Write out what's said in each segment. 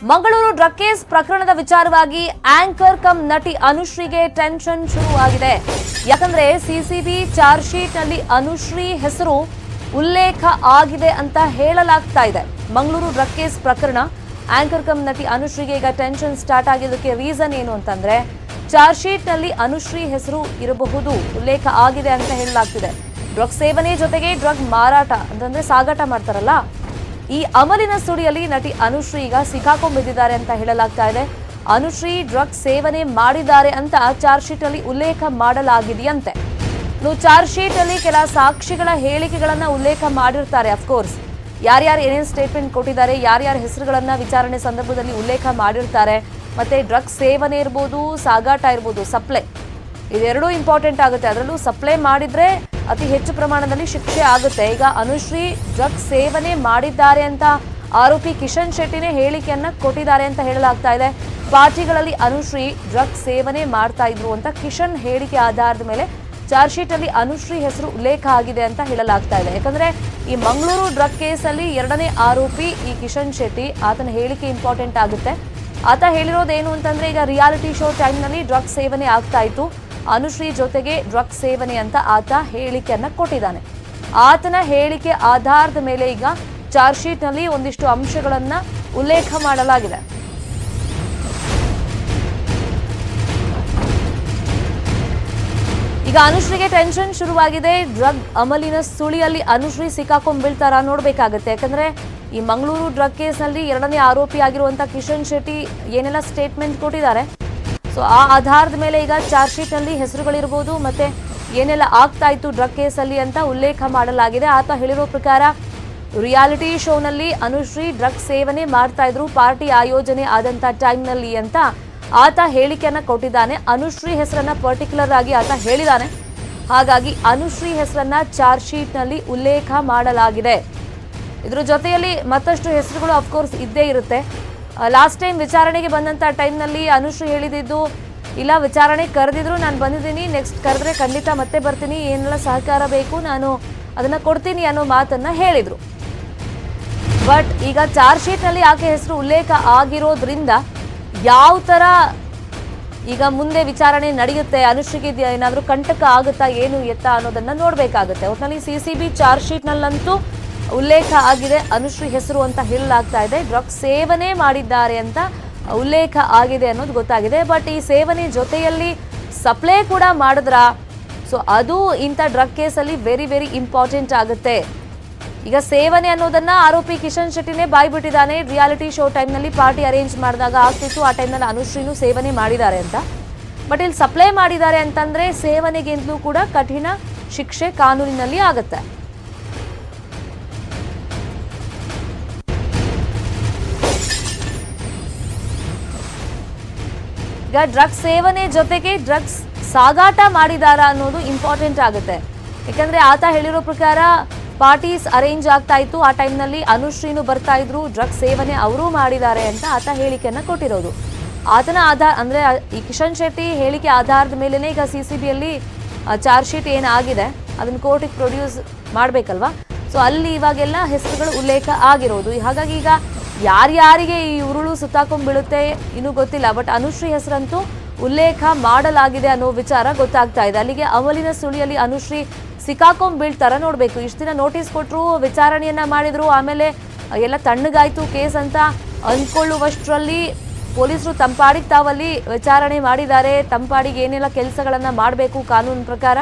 Mangaluru drug case ಪ್ರಕರಣದ ವಿಚಾರವಾಗಿ anchor come ನಟಿ ಅನುಶ್ರೀಗೆ ಟೆನ್ಷನ್ ಶುರುವಾಗಿದೆ. ಯಾಕಂದ್ರೆ ಸಿಸಿಬಿ ಚಾರ್ಜ್ ಶೀಟ್ ನಲ್ಲಿ ಅನುಶ್ರೀ ಹೆಸರು ಉಲ್ಲೇಖ ಆಗಿದೆ ಅಂತ ಹೇಳಲಾಗ್ತಾ ಇದೆ. ಮಂಗಳೂರು ಡ್ರಗ್ ಕೇಸ್ ಪ್ರಕರಣ ಆಂಕರ್ ಕಮ್ ನಟಿ ಅನುಶ್ರೀಗೆ ಈಗ ಟೆನ್ಷನ್ ಸ್ಟಾರ್ಟ್ ಆಗಿದ್ದಕ್ಕೆ ರೀಸನ್ ಏನು ಅಂತಂದ್ರೆ ಚಾರ್ಜ್ ಶೀಟ್ ನಲ್ಲಿ ಅನುಶ್ರೀ ಹೆಸರು ಇರಬಹುದು, ಉಲ್ಲೇಖ ಆಗಿದೆ ಅಂತ ಹೇಳಲಾಗ್ತಿದೆ. ಡ್ರಗ್ ಸೇವನೆ ಜೊತೆಗೆ ಡ್ರಗ್ ಮಾರಾಟ ಅಂತಂದ್ರೆ ಸಾಗಾಟ ಮಾಡ್ತಾರಲ್ಲ, ಈ ಅಮಲಿನ ಸುಳಿಯಲ್ಲಿ ನಟಿ ಅನುಶ್ರೀ ಈಗ ಸಿಕ್ಕಾಕೊಂಡ್ಬಿದ್ದಾರೆ ಅಂತ ಹೇಳಲಾಗ್ತಾ ಇದೆ. ಅನುಶ್ರೀ ಡ್ರಗ್ ಸೇವನೆ ಮಾಡಿದ್ದಾರೆ ಅಂತ ಚಾರ್ಜ್ ಶೀಟ್ ಅಲ್ಲಿ ಉಲ್ಲೇಖ ಮಾಡಲಾಗಿದೆಯಂತೆ. ಚಾರ್ಜ್ ಶೀಟ್ ಅಲ್ಲಿ ಕೆಲ ಸಾಕ್ಷಿಗಳ ಹೇಳಿಕೆಗಳನ್ನ ಉಲ್ಲೇಖ ಮಾಡಿರ್ತಾರೆ. ಅಫ್ಕೋರ್ಸ್ ಯಾರ್ಯಾರು ಏನೇನು ಸ್ಟೇಟ್ಮೆಂಟ್ ಕೊಟ್ಟಿದ್ದಾರೆ, ಯಾರ್ಯಾರ ಹೆಸರುಗಳನ್ನ ವಿಚಾರಣೆ ಸಂದರ್ಭದಲ್ಲಿ ಉಲ್ಲೇಖ ಮಾಡಿರ್ತಾರೆ, ಮತ್ತೆ ಡ್ರಗ್ ಸೇವನೆ ಇರ್ಬೋದು, ಸಾಗಾಟ ಇರ್ಬೋದು, ಸಪ್ಲೈ, ಇದೆರಡೂ ಇಂಪಾರ್ಟೆಂಟ್ ಆಗುತ್ತೆ. ಅದರಲ್ಲೂ ಸಪ್ಲೈ ಮಾಡಿದ್ರೆ ಅತಿ ಹೆಚ್ಚು ಪ್ರಮಾಣದಲ್ಲಿ ಶಿಕ್ಷೆ ಆಗುತ್ತೆ. ಈಗ ಅನುಶ್ರೀ ಡ್ರಗ್ ಸೇವನೆ ಮಾಡಿದ್ದಾರೆ ಅಂತ ಆರೋಪಿ ಕಿಶನ್ ಶೆಟ್ಟಿನೇ ಹೇಳಿಕೆಯನ್ನ ಕೊಟ್ಟಿದ್ದಾರೆ ಅಂತ ಹೇಳಲಾಗ್ತಾ ಇದೆ. ಪಾರ್ಟಿಗಳಲ್ಲಿ ಅನುಶ್ರೀ ಡ್ರಗ್ ಸೇವನೆ ಮಾಡ್ತಾ ಇದ್ರು ಅಂತ ಕಿಶನ್ ಹೇಳಿಕೆ ಆಧಾರದ ಮೇಲೆ ಚಾರ್ಜ್ ಶೀಟ್ ಅಲ್ಲಿ ಅನುಶ್ರೀ ಹೆಸರು ಉಲ್ಲೇಖ ಆಗಿದೆ ಅಂತ ಹೇಳಲಾಗ್ತಾ ಇದೆ. ಯಾಕಂದ್ರೆ ಈ ಮಂಗಳೂರು ಡ್ರಗ್ ಕೇಸಲ್ಲಿ ಎರಡನೇ ಆರೋಪಿ ಈ ಕಿಶನ್ ಶೆಟ್ಟಿ, ಆತನ ಹೇಳಿಕೆ ಇಂಪಾರ್ಟೆಂಟ್ ಆಗುತ್ತೆ. ಆತ ಹೇಳಿರೋದೇನು ಅಂತಂದ್ರೆ ಈಗ ರಿಯಾಲಿಟಿ ಶೋ ಟೈಮ್ನಲ್ಲಿ ಡ್ರಗ್ ಸೇವನೆ ಆಗ್ತಾ ಇತ್ತು, ಅನುಶ್ರೀ ಜೊತೆಗೆ ಡ್ರಗ್ ಸೇವನೆ ಅಂತ ಆತ ಹೇಳಿಕೆಯನ್ನ ಕೊಟ್ಟಿದ್ದಾನೆ. ಆತನ ಹೇಳಿಕೆ ಆಧಾರದ ಮೇಲೆ ಈಗ ಚಾರ್ಜ್ ಶೀಟ್ ನಲ್ಲಿ ಒಂದಿಷ್ಟು ಅಂಶಗಳನ್ನ ಉಲ್ಲೇಖ ಮಾಡಲಾಗಿದೆ. ಈಗ ಅನುಶ್ರೀಗೆ ಟೆನ್ಷನ್ ಶುರುವಾಗಿದೆ. ಡ್ರಗ್ ಅಮಲಿನ ಸುಳಿಯಲ್ಲಿ ಅನುಶ್ರೀ ಸಿಕ್ಕಾಕೊಂಡ್ಬೀಳ್ತಾರ ನೋಡ್ಬೇಕಾಗತ್ತೆ. ಯಾಕಂದ್ರೆ ಈ ಮಂಗಳೂರು ಡ್ರಗ್ ಕೇಸ್ನಲ್ಲಿ ಎರಡನೇ ಆರೋಪಿ ಆಗಿರುವಂತ ಕಿಶನ್ ಶೆಟ್ಟಿ ಏನೆಲ್ಲ ಸ್ಟೇಟ್ಮೆಂಟ್ ಕೊಟ್ಟಿದ್ದಾರೆ, ಸೊ ಆ ಆಧಾರದ ಮೇಲೆ ಈಗ ಚಾರ್ಜ್ ಶೀಟ್ ನಲ್ಲಿ ಹೆಸರುಗಳಿರ್ಬೋದು, ಮತ್ತೆ ಏನೆಲ್ಲ ಆಗ್ತಾ ಇತ್ತು ಡ್ರಗ್ ಕೇಸಲ್ಲಿ ಅಂತ ಉಲ್ಲೇಖ ಮಾಡಲಾಗಿದೆ. ಆತ ಹೇಳಿರೋ ಪ್ರಕಾರ ರಿಯಾಲಿಟಿ ಶೋನಲ್ಲಿ ಅನುಶ್ರೀ ಡ್ರಗ್ ಸೇವನೆ ಮಾಡ್ತಾ ಇದ್ರು, ಪಾರ್ಟಿ ಆಯೋಜನೆ ಆದಂತ ಟೈಮ್ನಲ್ಲಿ ಅಂತ ಆತ ಹೇಳಿಕೆಯನ್ನ ಕೊಟ್ಟಿದ್ದಾನೆ. ಅನುಶ್ರೀ ಹೆಸರನ್ನ ಪರ್ಟಿಕ್ಯುಲರ್ ಆಗಿ ಆತ ಹೇಳಿದ್ದಾನೆ. ಹಾಗಾಗಿ ಅನುಶ್ರೀ ಹೆಸರನ್ನ ಚಾರ್ಜ್ ಶೀಟ್ ನಲ್ಲಿ ಉಲ್ಲೇಖ ಮಾಡಲಾಗಿದೆ. ಇದ್ರ ಜೊತೆಯಲ್ಲಿ ಮತ್ತಷ್ಟು ಹೆಸರುಗಳು ಅಫ್ಕೋರ್ಸ್ ಇದ್ದೇ ಇರುತ್ತೆ. ಲಾಸ್ಟ್ ಟೈಮ್ ವಿಚಾರಣೆಗೆ ಬಂದಂತ ಟೈಮ್ನಲ್ಲಿ ಅನುಶ್ರೀ ಹೇಳಿದ್ದು, ಇಲ್ಲ ವಿಚಾರಣೆ ಕರೆದಿದ್ರು ನಾನು ಬಂದಿದ್ದೀನಿ, ನೆಕ್ಸ್ಟ್ ಕರೆದ್ರೆ ಖಂಡಿತ ಮತ್ತೆ ಬರ್ತೀನಿ, ಏನೆಲ್ಲ ಸಹಕಾರ ಬೇಕು ನಾನು ಅದನ್ನ ಕೊಡ್ತೀನಿ ಅನ್ನೋ ಮಾತನ್ನ ಹೇಳಿದ್ರು. ಬಟ್ ಈಗ ಚಾರ್ಜ್ ಶೀಟ್ ನಲ್ಲಿ ಆಕೆ ಹೆಸರು ಉಲ್ಲೇಖ ಆಗಿರೋದ್ರಿಂದ ಯಾವ ತರ ಈಗ ಮುಂದೆ ವಿಚಾರಣೆ ನಡೆಯುತ್ತೆ, ಅನುಶ್ರೀಗೆ ಏನಾದರೂ ಕಂಟಕ ಆಗುತ್ತಾ ಏನು ಎತ್ತ ಅನ್ನೋದನ್ನ ನೋಡ್ಬೇಕಾಗುತ್ತೆ. ಒಟ್ಟಿನಲ್ಲಿ ಸಿಸಿಬಿ ಚಾರ್ಜ್ ಶೀಟ್ ನಲ್ಲಂತೂ ಉಲ್ಲೇಖ ಆಗಿದೆ ಅನುಶ್ರೀ ಹೆಸರು ಅಂತ ಹೇಳಲಾಗ್ತಾ ಇದೆ. ಡ್ರಗ್ ಸೇವನೆ ಮಾಡಿದ್ದಾರೆ ಅಂತ ಉಲ್ಲೇಖ ಆಗಿದೆ ಅನ್ನೋದು ಗೊತ್ತಾಗಿದೆ. ಬಟ್ ಈ ಸೇವನೆ ಜೊತೆಯಲ್ಲಿ ಸಪ್ಲೈ ಕೂಡ ಮಾಡಿದ್ರ, ಸೊ ಅದು ಇಂಥ ಡ್ರಗ್ ಕೇಸಲ್ಲಿ ವೆರಿ ವೆರಿ ಇಂಪಾರ್ಟೆಂಟ್ ಆಗುತ್ತೆ. ಈಗ ಸೇವನೆ ಅನ್ನೋದನ್ನ ಆರೋಪಿ ಕಿಶನ್ ಶೆಟ್ಟಿನೇ ಬಾಯ್ಬಿಟ್ಟಿದ್ದಾನೆ. ರಿಯಾಲಿಟಿ ಶೋ ಟೈಮ್ನಲ್ಲಿ ಪಾರ್ಟಿ ಅರೇಂಜ್ ಮಾಡಿದಾಗ ಆಗ್ತಿತ್ತು, ಆ ಟೈಮ್ನಲ್ಲಿ ಅನುಶ್ರೀನೂ ಸೇವನೆ ಮಾಡಿದ್ದಾರೆ ಅಂತ. ಬಟ್ ಇಲ್ಲಿ ಸಪ್ಲೈ ಮಾಡಿದ್ದಾರೆ ಅಂತಂದ್ರೆ ಸೇವನೆಗಿಂತಲೂ ಕೂಡ ಕಠಿಣ ಶಿಕ್ಷೆ ಕಾನೂನಿನಲ್ಲಿ ಆಗುತ್ತೆ. ಈಗ ಡ್ರಗ್ಸ್ ಸೇವನೆ ಜೊತೆಗೆ ಡ್ರಗ್ಸ್ ಸಾಗಾಟ ಮಾಡಿದಾರ ಅನ್ನೋದು ಇಂಪಾರ್ಟೆಂಟ್ ಆಗುತ್ತೆ. ಯಾಕಂದ್ರೆ ಆತ ಹೇಳಿರೋ ಪ್ರಕಾರ ಪಾರ್ಟೀಸ್ ಅರೇಂಜ್ ಆಗ್ತಾ ಇತ್ತು, ಆ ಟೈಮ್ನಲ್ಲಿ ಅನುಶ್ರೀನು ಬರ್ತಾ ಇದ್ರು, ಡ್ರಗ್ಸ್ ಸೇವನೆ ಅವರೂ ಮಾಡಿದ್ದಾರೆ ಅಂತ ಆತ ಹೇಳಿಕೆಯನ್ನ ಕೊಟ್ಟಿರೋದು. ಆತನ ಅಂದ್ರೆ ಈ ಕಿಶನ್ ಶೆಟ್ಟಿ ಹೇಳಿಕೆ ಆಧಾರದ ಮೇಲೆನೆ ಈಗ ಸಿಸಿಬಿಯಲ್ಲಿ ಚಾರ್ಜ್ ಶೀಟ್ ಏನಾಗಿದೆ ಅದನ್ನ ಕೋರ್ಟಿಗೆ ಪ್ರೊಡ್ಯೂಸ್ ಮಾಡ್ಬೇಕಲ್ವಾ, ಸೊ ಅಲ್ಲಿ ಇವಾಗೆಲ್ಲ ಹೆಸರುಗಳು ಉಲ್ಲೇಖ ಆಗಿರೋದು. ಹಾಗಾಗಿ ಈಗ ಯಾರ್ಯಾರಿಗೆ ಈ ಉರುಳು ಸುತ್ತಾಕೊಂಡ್ಬೀಳುತ್ತೆ ಇನ್ನೂ ಗೊತ್ತಿಲ್ಲ. ಬಟ್ ಅನುಶ್ರೀ ಹೆಸರಂತೂ ಉಲ್ಲೇಖ ಮಾಡಲಾಗಿದೆ ಅನ್ನೋ ವಿಚಾರ ಗೊತ್ತಾಗ್ತಾ ಇದೆ. ಅಲ್ಲಿಗೆ ಅಮಲಿನ ಸುಳಿಯಲ್ಲಿ ಅನುಶ್ರೀ ಸಿಕ್ಕಾಕೊಂಡ್ಬೀಳ್ತಾರ ನೋಡ್ಬೇಕು. ಇಷ್ಟು ದಿನ ನೋಟಿಸ್ ಕೊಟ್ಟರು, ವಿಚಾರಣೆಯನ್ನ ಮಾಡಿದ್ರು, ಆಮೇಲೆ ಎಲ್ಲ ತಣ್ಣಗಾಯ್ತು ಕೇಸ್ ಅಂತ ಅಂದ್ಕೊಳ್ಳುವಷ್ಟರಲ್ಲಿ ಪೊಲೀಸರು ತಂಪಾಡಿಗೆ ತಾವಲ್ಲಿ ವಿಚಾರಣೆ ಮಾಡಿದ್ದಾರೆ. ತಂಪಾಡಿಗೆ ಏನೆಲ್ಲ ಕೆಲಸಗಳನ್ನ ಮಾಡಬೇಕು ಕಾನೂನು ಪ್ರಕಾರ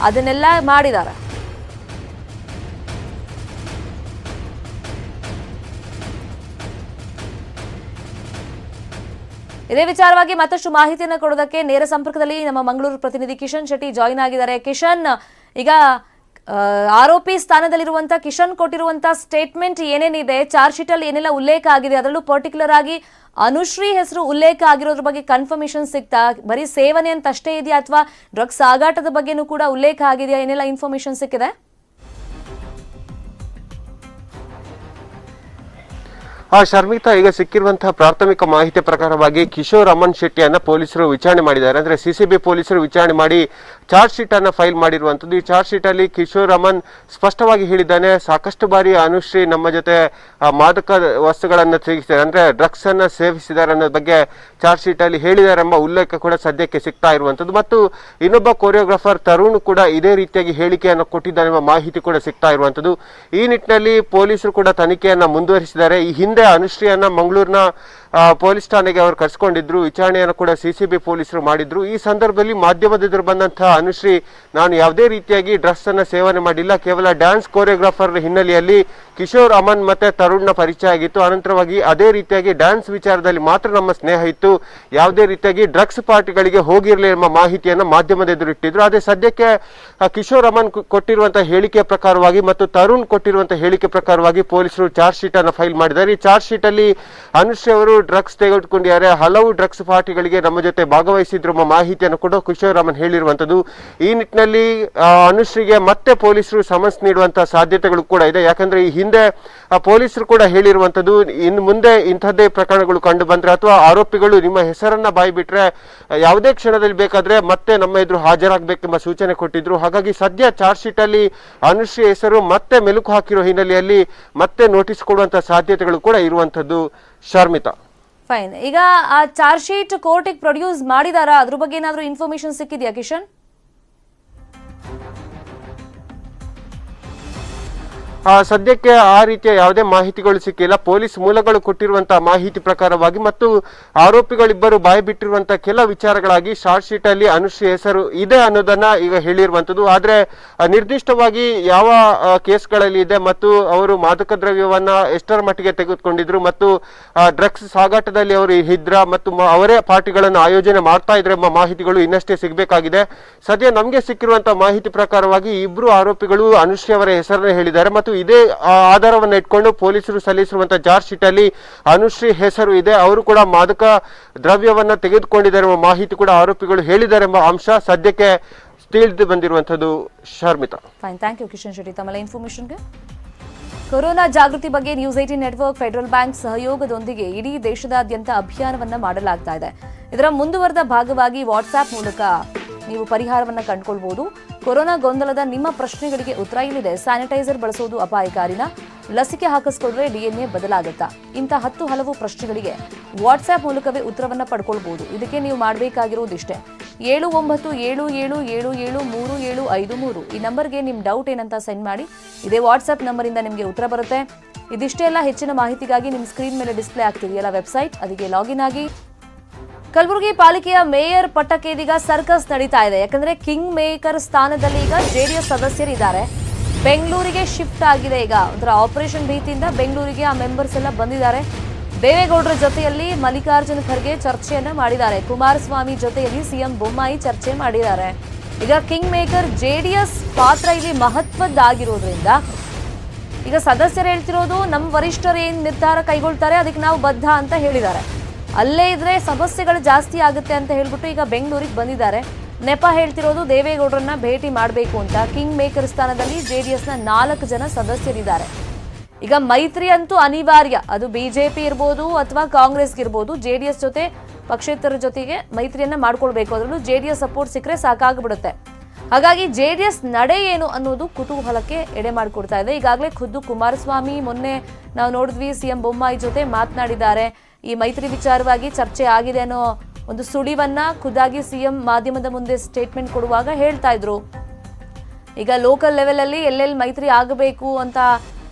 ಅದನ್ನೆಲ್ಲ ಮಾಡಿದ್ದಾರೆ. ಇದೇ ವಿಚಾರವಾಗಿ ಮತ್ತಷ್ಟು ಮಾಹಿತಿಯನ್ನು ಕೊಡೋದಕ್ಕೆ ನೇರ ಸಂಪರ್ಕದಲ್ಲಿ ನಮ್ಮ ಮಂಗಳೂರು ಪ್ರತಿನಿಧಿ ಕಿಶನ್ ಶೆಟ್ಟಿ ಜಾಯಿನ್ ಆಗಿದ್ದಾರೆ. ಕಿಶನ್, ಈಗ ಆರೋಪಿ ಸ್ಥಾನದಲ್ಲಿರುವಂತಹ ಕಿಶನ್ ಕೊಟ್ಟಿರುವಂತಹ ಸ್ಟೇಟ್ಮೆಂಟ್ ಏನೇನಿದೆ, ಚಾರ್ಜ್ ಶೀಟ್ ಅಲ್ಲಿ ಏನೆಲ್ಲ ಉಲ್ಲೇಖ ಆಗಿದೆ, ಅದರಲ್ಲೂ ಪರ್ಟಿಕ್ಯುಲರ್ ಆಗಿ ಅನುಶ್ರೀ ಹೆಸರು ಉಲ್ಲೇಖ ಆಗಿರೋದ್ರ ಬಗ್ಗೆ ಕನ್ಫರ್ಮೇಶನ್ ಸಿಗ್ತಾ? ಬರೀ ಸೇವನೆ ಅಂತ ಅಷ್ಟೇ ಇದೆಯಾ ಅಥವಾ ಡ್ರಗ್ಸ್ ಸಾಗಾಟದ ಬಗ್ಗೆನೂ ಕೂಡ ಉಲ್ಲೇಖ ಆಗಿದೆಯಾ? ಏನೆಲ್ಲ ಇನ್ಫಾರ್ಮೇಶನ್ ಸಿಕ್ಕಿದೆ? ಶರ್ಮಿತಾ, ಈಗ ಸಿಕ್ಕಿರುವಂತಹ ಪ್ರಾಥಮಿಕ ಮಾಹಿತಿ ಪ್ರಕಾರವಾಗಿ ಕಿಶೋರ್ ಅಮನ್ ಶೆಟ್ಟಿಯನ್ನ ಪೊಲೀಸರು ವಿಚಾರಣೆ ಮಾಡಿದ್ದಾರೆ. ಅಂದ್ರೆ ಸಿಸಿಬಿ ಪೊಲೀಸರು ವಿಚಾರಣೆ ಮಾಡಿ ಚಾರ್ಜ್ ಶೀಟ್ ಅನ್ನ ಫೈಲ್ ಮಾಡಿರುವಂತದ್ದು. ಈ ಚಾರ್ಜ್ ಶೀಟ್ ಅಲ್ಲಿ ಕಿಶೋರ್ ಅಮನ್ ಸ್ಪಷ್ಟವಾಗಿ ಹೇಳಿದ್ದಾನೆ, ಸಾಕಷ್ಟು ಬಾರಿ ಅನುಶ್ರೀ ನಮ್ಮ ಜೊತೆ ಮಾದಕ ವಸ್ತುಗಳನ್ನ ಸೇವಿಸಿದ್ದಾರೆ, ಅಂದ್ರೆ ಡ್ರಗ್ಸ್ ಅನ್ನ ಸೇವಿಸಿದ್ದಾರೆ ಅನ್ನೋದ್ ಬಗ್ಗೆ ಚಾರ್ಜ್ ಶೀಟ್ ಅಲ್ಲಿ ಹೇಳಿದ್ದಾರೆ ಎಂಬ ಉಲ್ಲೇಖ ಕೂಡ ಸದ್ಯಕ್ಕೆ ಸಿಗ್ತಾ ಇರುವಂತದ್ದು. ಮತ್ತು ಇನ್ನೊಬ್ಬ ಕೊರಿಯೋಗ್ರಾಫರ್ ತರುಣ್ ಕೂಡ ಇದೇ ರೀತಿಯಾಗಿ ಹೇಳಿಕೆಯನ್ನು ಕೊಟ್ಟಿದ್ದಾನೆ ಎಂಬ ಮಾಹಿತಿ ಕೂಡ ಸಿಗ್ತಾ ಇರುವಂತದ್ದು. ಈ ನಿಟ್ಟಿನಲ್ಲಿ ಪೊಲೀಸರು ಕೂಡ ತನಿಖೆಯನ್ನ ಮುಂದುವರಿಸಿದ್ದಾರೆ. ಈ ಹಿಂದೆ ಅನುಶ್ರೀಯನ್ನ ಮಂಗಳೂರಿನ ಪೊಲೀಸ್ ಠಾಣೆಗೆ ಅವರು ಕರೆಸಿಕೊಂಡಿದ್ರು. ವಿಚಾರಣೆಯನ್ನು ಕೂಡ ಸಿಸಿಬಿ ಪೊಲೀಸರು ಮಾಡಿದ್ರು. ಈ ಸಂದರ್ಭದಲ್ಲಿ ಮಾಧ್ಯಮದ ಎದುರು ಬಂದಂತಹ ಅನುಶ್ರೀ, ನಾನು ಯಾವುದೇ ರೀತಿಯಾಗಿ ಡ್ರಗ್ಸ್ ಅನ್ನ ಸೇವನೆ ಮಾಡಿಲ್ಲ, ಕೇವಲ ಡ್ಯಾನ್ಸ್ ಕೊರಿಯೋಗ್ರಾಫರ್ ಹಿನ್ನೆಲೆಯಲ್ಲಿ ಕಿಶೋರ್ ಅಮನ್ ಮತ್ತೆ ತರುಣ್ನ ಪರಿಚಯ ಆಗಿತ್ತು. ಅನಂತರವಾಗಿ ಅದೇ ರೀತಿಯಾಗಿ ಡ್ಯಾನ್ಸ್ ವಿಚಾರದಲ್ಲಿ ಮಾತ್ರ ನಮ್ಮ ಸ್ನೇಹ ಇತ್ತು, ಯಾವುದೇ ರೀತಿಯಾಗಿ ಡ್ರಗ್ಸ್ ಪಾರ್ಟಿಗಳಿಗೆ ಹೋಗಿರಲಿಲ್ಲ ಎಂಬ ಮಾಹಿತಿಯನ್ನು ಮಾಧ್ಯಮದ ಎದುರು ಇಟ್ಟಿದ್ರು. ಅದೇ ಸದ್ಯಕ್ಕೆ ಕಿಶೋರ್ ಅಮನ್ ಕೊಟ್ಟಿರುವಂತಹ ಹೇಳಿಕೆ ಪ್ರಕಾರವಾಗಿ ಮತ್ತು ತರುಣ್ ಕೊಟ್ಟಿರುವಂತಹ ಹೇಳಿಕೆ ಪ್ರಕಾರವಾಗಿ ಪೊಲೀಸರು ಚಾರ್ಜ್ ಶೀಟ್ ಅನ್ನು ಫೈಲ್ ಮಾಡಿದ್ದಾರೆ. ಈ ಚಾರ್ಜ್ ಶೀಟ್ ಅಲ್ಲಿ ಅನುಶ್ರೀ ಅವರು ಡ್ರಗ್ಸ್ ತೆಗೆದುಕೊಂಡಿದ್ದಾರೆ, ಹಲವು ಡ್ರಗ್ಸ್ ಪಾರ್ಟಿಗಳಿಗೆ ನಮ್ಮ ಜೊತೆ ಭಾಗವಹಿಸಿದ್ರು ಎಂಬ ಮಾಹಿತಿಯನ್ನು ಕೂಡ ಕಿಶೋರ್ ಅಮನ್ ಹೇಳಿರುವಂತದ್ದು. ಈ ನಿಟ್ಟಿನಲ್ಲಿ ಅನುಶ್ರೀಗೆ ಮತ್ತೆ ಪೊಲೀಸರು ಸಮನ್ಸ್ ನೀಡುವಂತಹ ಸಾಧ್ಯತೆಗಳು ಕೂಡ ಇದೆ. ಯಾಕಂದ್ರೆ ಈ ಹಿಂದೆ ಪೊಲೀಸರು ಕೂಡ ಹೇಳಿರುವಂತದ್ದು, ಇನ್ನು ಮುಂದೆ ಇಂಥದ್ದೇ ಪ್ರಕರಣಗಳು ಕಂಡು ಬಂದ್ರೆ ಅಥವಾ ಆರೋಪಿಗಳು ನಿಮ್ಮ ಹೆಸರನ್ನ ಬಾಯ್ಬಿಟ್ರೆ ಯಾವುದೇ ಕ್ಷಣದಲ್ಲಿ ಬೇಕಾದ್ರೆ ಮತ್ತೆ ನಮ್ಮ ಎದುರು ಹಾಜರಾಗಬೇಕೆಂಬ ಸೂಚನೆ ಕೊಟ್ಟಿದ್ರು. ಹಾಗಾಗಿ ಸದ್ಯ ಚಾರ್ಜ್ ಶೀಟ್ ಅಲ್ಲಿ ಅನುಶ್ರೀ ಹೆಸರು ಮತ್ತೆ ಮೆಲುಕು ಹಾಕಿರೋ ಹಿನ್ನೆಲೆಯಲ್ಲಿ ಮತ್ತೆ ನೋಟಿಸ್ ಕೊಡುವಂತಹ ಸಾಧ್ಯತೆಗಳು ಕೂಡ ಇರುವಂತದ್ದು. ಶರ್ಮಿತಾ, ಫೈನ್. ಈಗ ಆ ಚಾರ್ಜ್ ಶೀಟ್ ಕೋರ್ಟಿಗೆ ಪ್ರೊಡ್ಯೂಸ್ ಮಾಡಿದಾರಾ? ಅದ್ರ ಬಗ್ಗೆ ಏನಾದರೂ ಇನ್ಫಾರ್ಮೇಶನ್ ಸಿಕ್ಕಿದ್ಯಾ ಕಿಶನ್? ಸದ್ಯಕ್ಕೆ ಆ ರೀತಿಯ ಯಾವುದೇ ಮಾಹಿತಿಗಳು ಸಿಕ್ಕಿಲ್ಲ. ಪೊಲೀಸ್ ಮೂಲಗಳು ಕೊಟ್ಟಿರುವಂತಹ ಮಾಹಿತಿ ಪ್ರಕಾರವಾಗಿ ಮತ್ತು ಆರೋಪಿಗಳಿಬ್ಬರು ಬಾಯಿ ಬಿಟ್ಟಿರುವಂತಹ ಕೆಲ ವಿಚಾರಗಳಾಗಿ ಚಾರ್ಜ್ ಶೀಟ್ ಅಲ್ಲಿ ಅನುಶ್ರೀ ಹೆಸರು ಇದೆ ಅನ್ನೋದನ್ನ ಈಗ ಹೇಳಿರುವಂತದ್ದು. ಆದ್ರೆ ನಿರ್ದಿಷ್ಟವಾಗಿ ಯಾವ ಕೇಸ್ಗಳಲ್ಲಿ ಇದೆ ಮತ್ತು ಅವರು ಮಾದಕ ದ್ರವ್ಯವನ್ನ ಎಷ್ಟರ ಮಟ್ಟಿಗೆ ತೆಗೆದುಕೊಂಡಿದ್ರು ಮತ್ತು ಡ್ರಗ್ಸ್ ಸಾಗಾಟದಲ್ಲಿ ಅವರು ಇದ್ರ ಮತ್ತು ಅವರೇ ಪಾರ್ಟಿಗಳನ್ನು ಆಯೋಜನೆ ಮಾಡ್ತಾ ಇದ್ರೆ ಎಂಬ ಮಾಹಿತಿಗಳು ಇನ್ನಷ್ಟೇ ಸಿಗಬೇಕಾಗಿದೆ. ಸದ್ಯ ನಮಗೆ ಸಿಕ್ಕಿರುವಂತಹ ಮಾಹಿತಿ ಪ್ರಕಾರವಾಗಿ ಇಬ್ರು ಆರೋಪಿಗಳು ಅನುಶ್ರೀ ಅವರ ಹೆಸರನ್ನು ಹೇಳಿದ್ದಾರೆ ಮತ್ತು ಇದೇ ಆಧಾರವನ್ನು ಇಟ್ಕೊಂಡು ಪೊಲೀಸರು ಸಲ್ಲಿಸಿರುವಂತಹ ಚಾರ್ಜ್ ಶೀಟ್ ಅಲ್ಲಿ ಅನುಶ್ರೀ ಹೆಸರು ಇದೆ, ಅವರು ಕೂಡ ಮಾದಕ ದ್ರವ್ಯವನ್ನ ತೆಗೆದುಕೊಂಡಿದ್ದಾರೆ ಎಂಬ ಮಾಹಿತಿ ಕೂಡ ಆರೋಪಿಗಳು ಹೇಳಿದ್ದಾರೆ ಎಂಬ ಅಂಶ ಸದ್ಯಕ್ಕೆ ತಿಳಿದು ಬಂದಿರುವಂತದ್ದು. Sharmita, fine, thank you Kishan Shetty ತಮ್ಮ ಇನ್ಫಾರ್ಮೇಶನ್ಗೆ. ಕೊರೋನಾ ಜಾಗೃತಿ ಬಗ್ಗೆ ನ್ಯೂಸ್ 18 ನೆಟ್ವರ್ಕ್, ಫೆಡರಲ್ ಬ್ಯಾಂಕ್ ಸಹಯೋಗದೊಂದಿಗೆ ಇಡೀ ದೇಶದಾದ್ಯಂತ ಅಭಿಯಾನವನ್ನ ಮಾಡಲಾಗ್ತಾ ಇದೆ. ಇದರ ಮುಂದುವರೆದ ಭಾಗವಾಗಿ ವಾಟ್ಸ್ಆಪ್ ಮೂಲಕ ನೀವು ಪರಿಹಾರವನ್ನ ಕಂಡುಕೊಳ್ಬಹುದು. ಕೊರೋನಾ ಗೊಂದಲದ ನಿಮ್ಮ ಪ್ರಶ್ನೆಗಳಿಗೆ ಉತ್ತರ ಇಲ್ಲಿದೆ. ಸ್ಯಾನಿಟೈಸರ್ ಬಳಸೋದು ಅಪಾಯಕಾರಿನ? ಲಸಿಕೆ ಹಾಕಿಸ್ಕೊಂಡ್ರೆ ಡಿಎನ್ಎ ಬದಲಾಗುತ್ತಾ? ಇಂಥ 10 ಹಲವು ಪ್ರಶ್ನೆಗಳಿಗೆ ವಾಟ್ಸ್ಆಪ್ ಮೂಲಕವೇ ಉತ್ತರವನ್ನ ಪಡ್ಕೊಳ್ಬಹುದು. ಇದಕ್ಕೆ ನೀವು ಮಾಡಬೇಕಾಗಿರೋದಿಷ್ಟೇ, 7977773753 ಈ ನಂಬರ್ಗೆ ನಿಮ್ಮ ಡೌಟ್ ಏನಂತ ಸೆಂಡ್ ಮಾಡಿ. ಇದೇ ವಾಟ್ಸ್ಆಪ್ ನಂಬರಿಂದ ನಿಮಗೆ ಉತ್ತರ ಬರುತ್ತೆ. ಇದಿಷ್ಟೇ ಅಲ್ಲ, ಹೆಚ್ಚಿನ ಮಾಹಿತಿಗಾಗಿ ನಿಮ್ಮ ಸ್ಕ್ರೀನ್ ಮೇಲೆ ಡಿಸ್ಪ್ಲೇ ಆಗ್ತಿದೆಯಲ್ಲ ವೆಬ್ಸೈಟ್, ಅದಕ್ಕೆ ಲಾಗಿನ್ ಆಗಿ. ಕಲಬುರಗಿ ಪಾಲಿಕೆಯ ಮೇಯರ್ ಪಟ್ಟಕ್ಕೆ ಇದೀಗ ಸರ್ಕಸ್ ನಡೀತಾ ಇದೆ. ಯಾಕಂದ್ರೆ ಕಿಂಗ್ ಮೇಕರ್ ಸ್ಥಾನದಲ್ಲಿ ಈಗ ಜೆಡಿಎಸ್ ಸದಸ್ಯರಿದ್ದಾರೆ. ಬೆಂಗಳೂರಿಗೆ ಶಿಫ್ಟ್ ಆಗಿದೆ. ಈಗ ಒಂಥರ ಆಪರೇಷನ್ ರೀತಿಯಿಂದ ಬೆಂಗಳೂರಿಗೆ ಆ ಮೆಂಬರ್ಸ್ ಎಲ್ಲ ಬಂದಿದ್ದಾರೆ. ದೇವೇಗೌಡರ ಜೊತೆಯಲ್ಲಿ ಮಲ್ಲಿಕಾರ್ಜುನ ಖರ್ಗೆ ಚರ್ಚೆಯನ್ನ ಮಾಡಿದ್ದಾರೆ. ಕುಮಾರಸ್ವಾಮಿ ಜೊತೆಯಲ್ಲಿ ಸಿಎಂ ಬೊಮ್ಮಾಯಿ ಚರ್ಚೆ ಮಾಡಿದ್ದಾರೆ. ಈಗ ಕಿಂಗ್ ಮೇಕರ್ ಜೆಡಿಎಸ್ ಪಾತ್ರ ಇಲ್ಲಿ ಮಹತ್ವದ್ದಾಗಿರೋದ್ರಿಂದ ಈಗ ಸದಸ್ಯರು ಹೇಳ್ತಿರೋದು, ನಮ್ಮ ವರಿಷ್ಠರು ಏನ್ ನಿರ್ಧಾರ ಕೈಗೊಳ್ತಾರೆ ಅದಕ್ಕೆ ನಾವು ಬದ್ಧ ಅಂತ ಹೇಳಿದ್ದಾರೆ. ಅಲ್ಲೇ ಇದ್ರೆ ಸಮಸ್ಯೆಗಳು ಜಾಸ್ತಿ ಆಗುತ್ತೆ ಅಂತ ಹೇಳ್ಬಿಟ್ಟು ಈಗ ಬೆಂಗಳೂರಿಗೆ ಬಂದಿದ್ದಾರೆ. ನೆಪ ಹೇಳ್ತಿರೋದು ದೇವೇಗೌಡರನ್ನ ಭೇಟಿ ಮಾಡಬೇಕು ಅಂತ. ಕಿಂಗ್ ಮೇಕರ್ ಸ್ಥಾನದಲ್ಲಿ ಜೆಡಿಎಸ್ನ 4 ಜನ ಸದಸ್ಯರಿದ್ದಾರೆ. ಈಗ ಮೈತ್ರಿ ಅಂತೂ ಅನಿವಾರ್ಯ, ಅದು ಬಿಜೆಪಿ ಇರ್ಬೋದು ಅಥವಾ ಕಾಂಗ್ರೆಸ್ಗೆ ಇರ್ಬೋದು. ಜೆಡಿಎಸ್ ಜೊತೆ ಪಕ್ಷೇತರ ಜೊತೆಗೆ ಮೈತ್ರಿಯನ್ನ ಮಾಡ್ಕೊಳ್ಬೇಕು. ಅದರಲ್ಲೂ ಜೆಡಿಎಸ್ ಸಪೋರ್ಟ್ ಸಿಕ್ಕರೆ ಸಾಕಾಗ್ಬಿಡುತ್ತೆ. ಹಾಗಾಗಿ ಜೆಡಿಎಸ್ ನಡೆ ಏನು ಅನ್ನೋದು ಕುತೂಹಲಕ್ಕೆ ಎಡೆ ಮಾಡಿಕೊಡ್ತಾ ಇದೆ. ಈಗಾಗಲೇ ಖುದ್ದು ಕುಮಾರಸ್ವಾಮಿ ಮೊನ್ನೆ ನಾವು ನೋಡಿದ್ವಿ, ಸಿಎಂ ಬೊಮ್ಮಾಯಿ ಜೊತೆ ಮಾತನಾಡಿದ್ದಾರೆ. ಈ ಮೈತ್ರಿ ವಿಚಾರವಾಗಿ ಚರ್ಚೆ ಆಗಿದೆ ಅನ್ನೋ ಒಂದು ಸುಳಿವನ್ನ ಖುದ್ದಾಗಿ ಸಿಎಂ ಮಾಧ್ಯಮದ ಮುಂದೆ ಸ್ಟೇಟ್ಮೆಂಟ್ ಕೊಡುವಾಗ ಹೇಳ್ತಾ ಇದ್ರು. ಈಗ ಲೋಕಲ್ ಲೆವೆಲ್ ಅಲ್ಲಿ ಎಲ್ಲೆಲ್ಲಿ ಮೈತ್ರಿ ಆಗಬೇಕು ಅಂತ